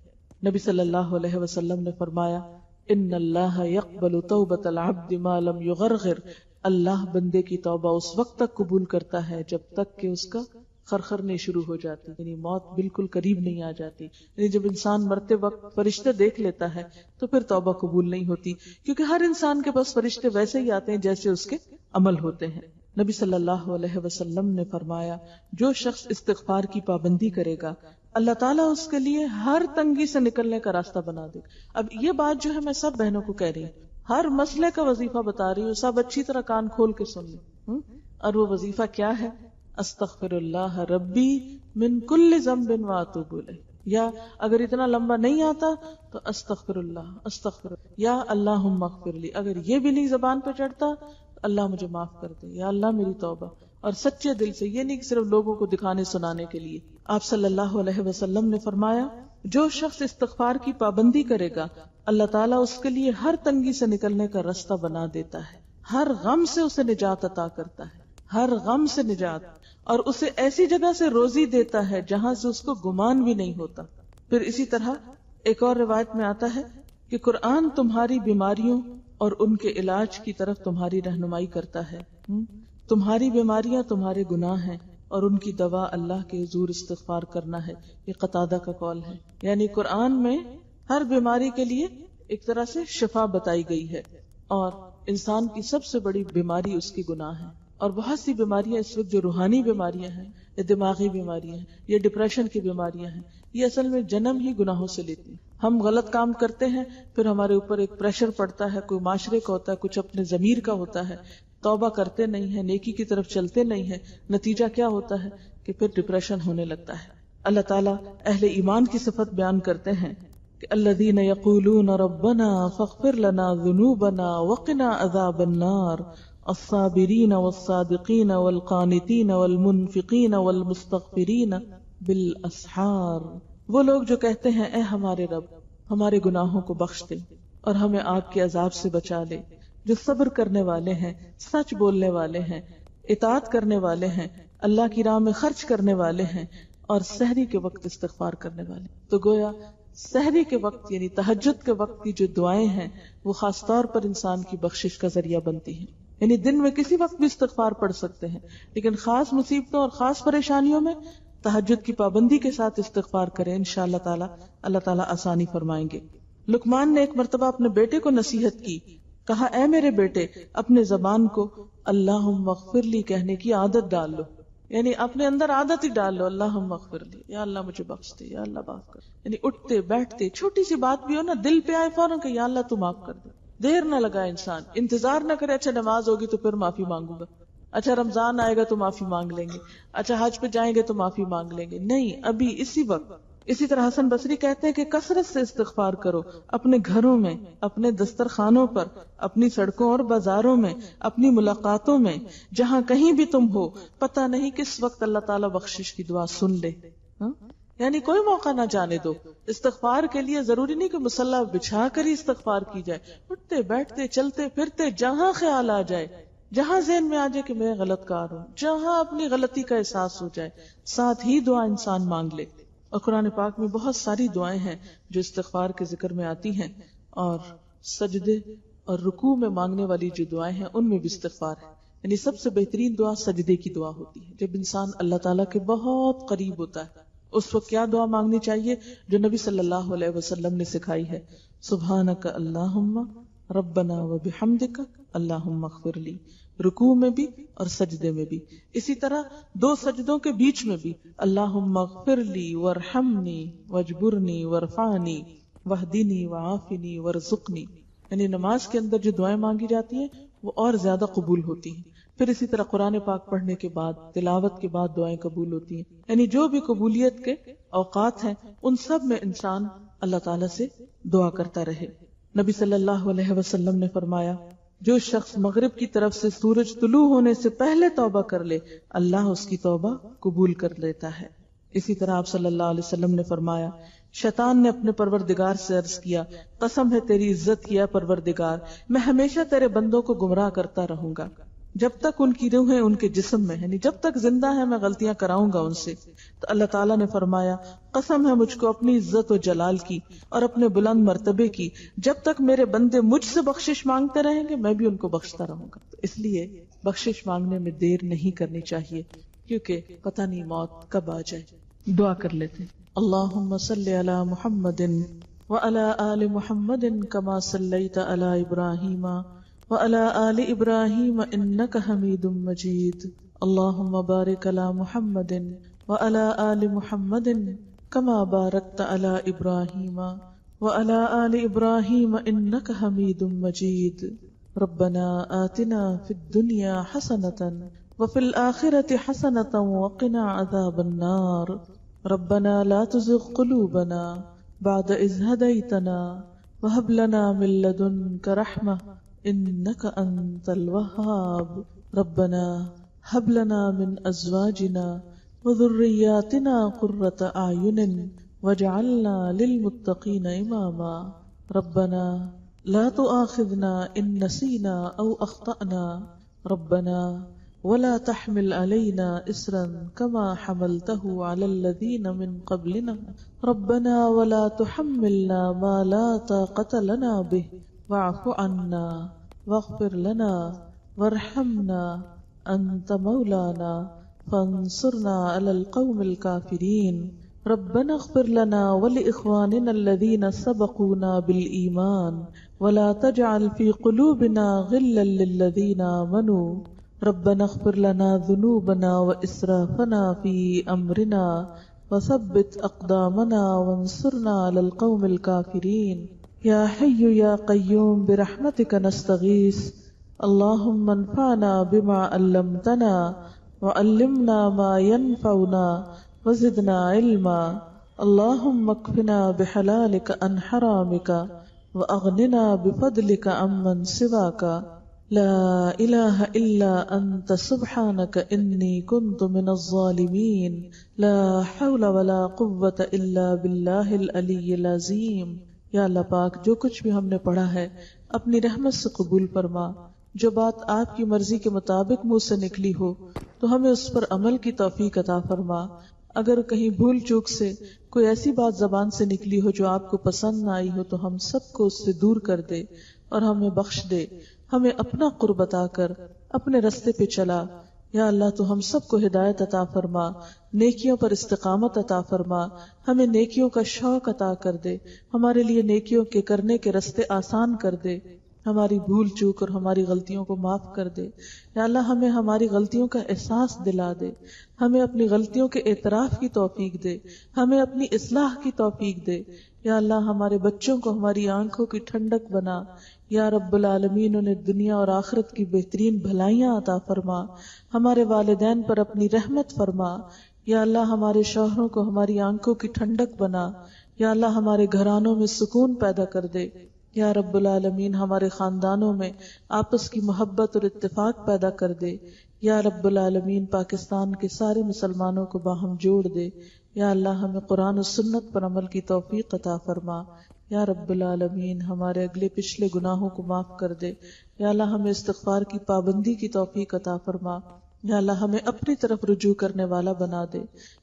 نبی صلی اللہ علیہ وسلم نے فرمایا ان اللہ یقبل توبۃ العبد ما لم یغرغر، اللہ بندے کی توبہ اس وقت تک قبول کرتا ہے جب تک کہ اس کا خرخرنے شروع ہو جاتی، یعنی موت بالکل قریب نہیں آ جاتی. یعنی جب انسان مرتے وقت فرشتے دیکھ لیتا ہے تو پھر توبہ قبول نہیں ہوتی، کیونکہ ہر انسان کے پاس فرشتے ویسے ہی آتے ہیں جیسے اس کے عمل ہوتے ہیں. نبی صلی اللہ علیہ وسلم نے فرمایا جو شخص استغفار کی پابندی کرے گا اللہ تعالیٰ اس کے لیے ہر تنگی سے نکلنے کا راستہ بنا دے. اب یہ بات جو ہے میں سب بہنوں کو کہہ رہی ہوں، ہر مسئلے کا وظیفہ بتا رہی ہوں، سب اچھی طرح کان کھول کے سن لیں. اور وہ وظیفہ کیا ہے؟ استغفر اللہ ربی من کل ذنب واتوب الیہ. یا اگر اتنا لمبا نہیں آتا تو استغفر اللہ یا اللہم اغفر لی. اگر یہ بھی نہیں زبان پہ چڑھتا اللہ مجھے معاف کر دے، یا اللہ میری توبہ. اور سچے دل سے، یہ نہیں کہ صرف لوگوں کو دکھانے سنانے کے لیے. آپ صلی اللہ علیہ وسلم نے فرمایا جو شخص استغفار کی پابندی کرے گا اللہ تعالیٰ اس کے لیے ہر تنگی سے نکلنے کا راستہ بنا دیتا ہے، ہر غم سے اسے نجات عطا کرتا ہے، ہر غم سے نجات، اور اسے ایسی جگہ سے روزی دیتا ہے جہاں سے اس کو گمان بھی نہیں ہوتا. پھر اسی طرح ایک اور روایت میں آتا ہے کہ قرآن تمہاری بیماریوں اور ان کے علاج کی طرف تمہاری رہنمائی کرتا ہے. تمہاری بیماریاں تمہارے گناہ ہیں اور ان کی دوا اللہ کے حضور استغفار کرنا ہے. یہ قتادہ کا قول ہے. یعنی قرآن میں ہر بیماری کے لیے ایک طرح سے شفا بتائی گئی ہے، اور انسان کی سب سے بڑی بیماری اس کی گناہ ہے. اور بہت سی بیماریاں اس وقت جو روحانی بیماریاں ہیں یا دماغی بیماریاں ہیں یا ڈپریشن کی بیماریاں ہیں، یہ اصل میں جنم ہی گناہوں سے لیتی ہیں. ہم غلط کام کرتے ہیں، پھر ہمارے اوپر ایک پریشر پڑتا ہے، کوئی معاشرے کا ہوتا ہے، کچھ اپنے ضمیر کا ہوتا ہے، توبہ کرتے نہیں ہیں، نیکی کی طرف چلتے نہیں ہیں. نتیجہ کیا ہوتا ہے کہ پھر ڈپریشن ہونے لگتا ہے. اللہ تعالیٰ اہل ایمان کی صفت بیان کرتے ہیں کہ الذین یقولون ربنا فاغفر لنا ذنوبنا وقنا عذاب النار الصابرین والصادقین والقانتین والمنفقین والمستغفرین بالاسحار. وہ لوگ جو کہتے ہیں اے ہمارے رب ہمارے گناہوں کو بخش دے اور ہمیں آگ کے عذاب سے بچا لے، جو صبر کرنے والے ہیں، سچ بولنے والے ہیں، اطاعت کرنے والے ہیں، اللہ کی راہ میں خرچ کرنے والے ہیں، اور سحری کے وقت استغفار کرنے والے. تو گویا سحری کے وقت یعنی تہجد کے وقت کی جو دعائیں ہیں وہ خاص طور پر انسان کی بخشش کا ذریعہ بنتی ہیں. یعنی دن میں کسی وقت بھی استغفار پڑھ سکتے ہیں، لیکن خاص مصیبتوں اور خاص پریشانیوں میں تہجد کی پابندی کے ساتھ استغفار کریں. انشاءاللہ تعالی اللہ تعالیٰ آسانی فرمائیں گے. لقمان نے ایک مرتبہ اپنے بیٹے کو نصیحت کی، کہا اے میرے بیٹے اپنے زبان کو اللہم اغفر لی کہنے کی عادت ڈال لو. یعنی اپنے اندر عادت ہی ڈال لو، اللہم اغفر لی، یا اللہ مجھے بخش دے، یا اللہ معاف کر. یعنی اٹھتے بیٹھتے چھوٹی سی بات بھی ہو نا، دل پہ آئے فوراً کہ یا اللہ تو معاف کر دے. دیر نہ لگائے انسان، انتظار نہ کرے اچھا نماز ہوگی تو پھر معافی مانگوں گا، اچھا رمضان آئے گا تو معافی مانگ لیں گے، اچھا حج پہ جائیں گے تو معافی مانگ لیں گے. نہیں، ابھی اسی وقت. اسی طرح حسن بصری کہتے ہیں کہ کثرت سے استغفار کرو، اپنے گھروں میں، اپنے دسترخوانوں پر، اپنی سڑکوں اور بازاروں میں، اپنی ملاقاتوں میں، جہاں کہیں بھی تم ہو، پتہ نہیں کس وقت اللہ تعالیٰ بخشش کی دعا سن لے. یعنی کوئی موقع نہ جانے دو. استغفار کے لیے ضروری نہیں کہ مصلی بچھا کر ہی استغفار کی جائے، اٹھتے بیٹھتے چلتے پھرتے جہاں خیال آ جائے جہاں ذہن میں آ جائے کہ میں غلط کار ہوں، جہاں اپنی غلطی کا احساس ہو جائے، ساتھ ہی دعا انسان مانگ لے. اور قرآن پاک میں بہت ساری دعائیں ہیں جو استغفار کے ذکر میں آتی ہیں، اور سجدے اور رکوع میں مانگنے والی جو دعائیں ہیں ان میں بھی استغفار ہے. یعنی سب سے بہترین دعا سجدے کی دعا ہوتی ہے، جب انسان اللہ تعالیٰ کے بہت قریب ہوتا ہے. اس وقت کیا دعا مانگنی چاہیے جو نبی صلی اللہ علیہ وسلم نے سکھائی ہے؟ سبحانک اللہم ربنا و بحمدک اللہم اغفر لی، رکوع میں بھی اور سجدے میں بھی. اسی طرح دو سجدوں کے بیچ میں بھی اللہم اغفر لی وارحمنی واجبرنی وارفعنی واہدنی وعافنی وارزقنی. یعنی نماز کے اندر جو دعائیں مانگی جاتی ہیں وہ اور زیادہ قبول ہوتی ہیں. پھر اسی طرح قرآن پاک پڑھنے کے بعد، تلاوت کے بعد دعائیں قبول ہوتی ہیں. یعنی جو بھی قبولیت کے اوقات ہیں ان سب میں انسان اللہ تعالیٰ سے دعا کرتا رہے. نبی صلی اللہ علیہ وسلم نے فرمایا جو شخص مغرب کی طرف سے سورج طلوع ہونے سے پہلے توبہ کر لے اللہ اس کی توبہ قبول کر لیتا ہے. اسی طرح آپ صلی اللہ علیہ وسلم نے فرمایا شیطان نے اپنے پروردگار سے عرض کیا قسم ہے تیری عزت کی اے پروردگار میں ہمیشہ تیرے بندوں کو گمراہ کرتا رہوں گا جب تک ان کی روحیں ان کے جسم میں، یعنی جب تک زندہ ہے میں غلطیاں کراؤں گا ان سے. تو اللہ تعالیٰ نے فرمایا قسم ہے مجھ کو اپنی عزت و جلال کی اور اپنے بلند مرتبے کی، جب تک میرے بندے مجھ سے بخشش مانگتے رہیں گے میں بھی ان کو بخشتا رہوں گا. تو اس لیے بخشش مانگنے میں دیر نہیں کرنی چاہیے، کیونکہ پتہ نہیں موت کب آ جائے. دعا کر لیتے اللہم صلی علی محمد وعلی آل محمد کما صلیت علی ابراہیم وعلى آل إبراهيم إنك حميد مجيد. اللهم بارك على محمد وعلى آل محمد كما باركت على إبراهيم وعلى آل إبراهيم إنك حميد مجيد. ربنا آتنا في الدنيا حسنة وفي الآخرة حسنة وقنا عذاب النار. ربنا لا تزغ قلوبنا بعد إذ هديتنا وهب لنا من لدنك رحمة انک انت الوہاب. ربنا ہب لنا من ازواجنا وذریاتنا قرۃ اعین واجعلنا للمتقین اماما. ربنا لا تؤاخذنا ان نسینا او اخطأنا. ربنا ولا تحمل علينا اسرا كما حملته على الذين من قبلنا. ربنا ولا تحملنا ما لا طاقة لنا به واعف عنا واغفر لنا وارحمنا انت مولانا فانصرنا على القوم الكافرين. ربنا اغفر لنا ولاخواننا الذين سبقونا بالايمان ولا تجعل في قلوبنا غلا للذين آمنوا. ربنا اغفر لنا ذنوبنا واسرافنا في امرنا وثبت اقدامنا وانصرنا على القوم الكافرين. یا حی یا قیوم برحمتک نستغیث. اللہم انفعنا بما علمتنا وعلمنا ما ينفعنا وزدنا علما. اللہم اکفنا بحلالک عن حرامک واغننا بفضلک عمن سواک. لا الہ الا انت سبحانک انی کنت من الظالمین. لا حول ولا قوة الا باللہ العلی العظیم. یا اللہ پاک جو کچھ بھی ہم نے پڑھا ہے اپنی رحمت سے قبول فرما. جو بات آپ کی مرضی کے مطابق منہ سے نکلی ہو تو ہمیں اس پر عمل کی توفیق عطا فرما. اگر کہیں بھول چوک سے کوئی ایسی بات زبان سے نکلی ہو جو آپ کو پسند نہ آئی ہو تو ہم سب کو اس سے دور کر دے اور ہمیں بخش دے. ہمیں اپنا قرب عطا کر اپنے رستے پہ چلا. یا اللہ تو ہم سب کو ہدایت عطا فرما، نیکیوں پر استقامت عطا فرما. ہمیں نیکیوں کا شوق عطا کر دے، ہمارے لیے نیکیوں کے کرنے کے رستے آسان کر دے. ہماری بھول چوک اور ہماری غلطیوں کو معاف کر دے. یا اللہ ہمیں ہماری غلطیوں کا احساس دلا دے، ہمیں اپنی غلطیوں کے اعتراف کی توفیق دے، ہمیں اپنی اصلاح کی توفیق دے. یا اللہ ہمارے بچوں کو ہماری آنکھوں کی ٹھنڈک بنا. یا رب العالمین انہیں دنیا اور آخرت کی بہترین بھلائیاں عطا فرما. ہمارے والدین پر اپنی رحمت فرما. یا اللہ ہمارے شوہروں کو ہماری آنکھوں کی ٹھنڈک بنا. یا اللہ ہمارے گھرانوں میں سکون پیدا کر دے. یا رب العالمین ہمارے خاندانوں میں آپس کی محبت اور اتفاق پیدا کر دے. یا رب العالمین پاکستان کے سارے مسلمانوں کو باہم جوڑ دے. یا اللہ ہمیں قرآن و سنت پر عمل کی توفیق عطا فرما. یا رب العالمین ہمارے اگلے پچھلے گناہوں کو معاف کر دے. یا اللہ ہمیں استغفار کی پابندی کی توفیق عطا فرما. یا اللہ ہمیں اپنی طرف رجوع کرنے والا بنا دے.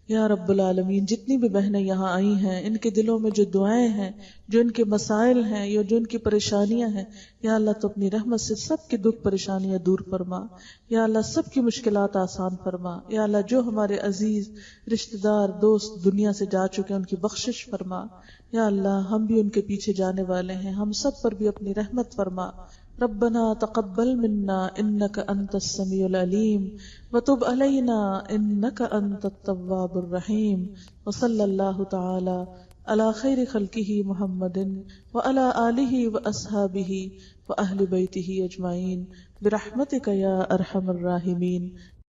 یا رب العالمین جتنی بھی بہنیں یہاں آئی ہیں، ان کے دلوں میں جو دعائیں ہیں، جو ان کے مسائل ہیں یا جو ان کی پریشانیاں ہیں، یا اللہ تو اپنی رحمت سے سب کے دکھ پریشانیاں دور فرما. یا اللہ سب کی مشکلات آسان فرما. یا اللہ جو ہمارے عزیز رشتہ دار دوست دنیا سے جا چکے ہیں ان کی بخشش فرما. یا اللہ ہم بھی ان کے پیچھے جانے والے ہیں، ہم سب پر بھی اپنی رحمت فرما. ربنا تقبل منا انك انت السميع العليم وتب علينا انك انت التواب الرحيم. وصلى الله تعالى على خير خلقه محمد وعلى آله واصحابه واهل بيته اجمعين برحمتك يا ارحم الراحمين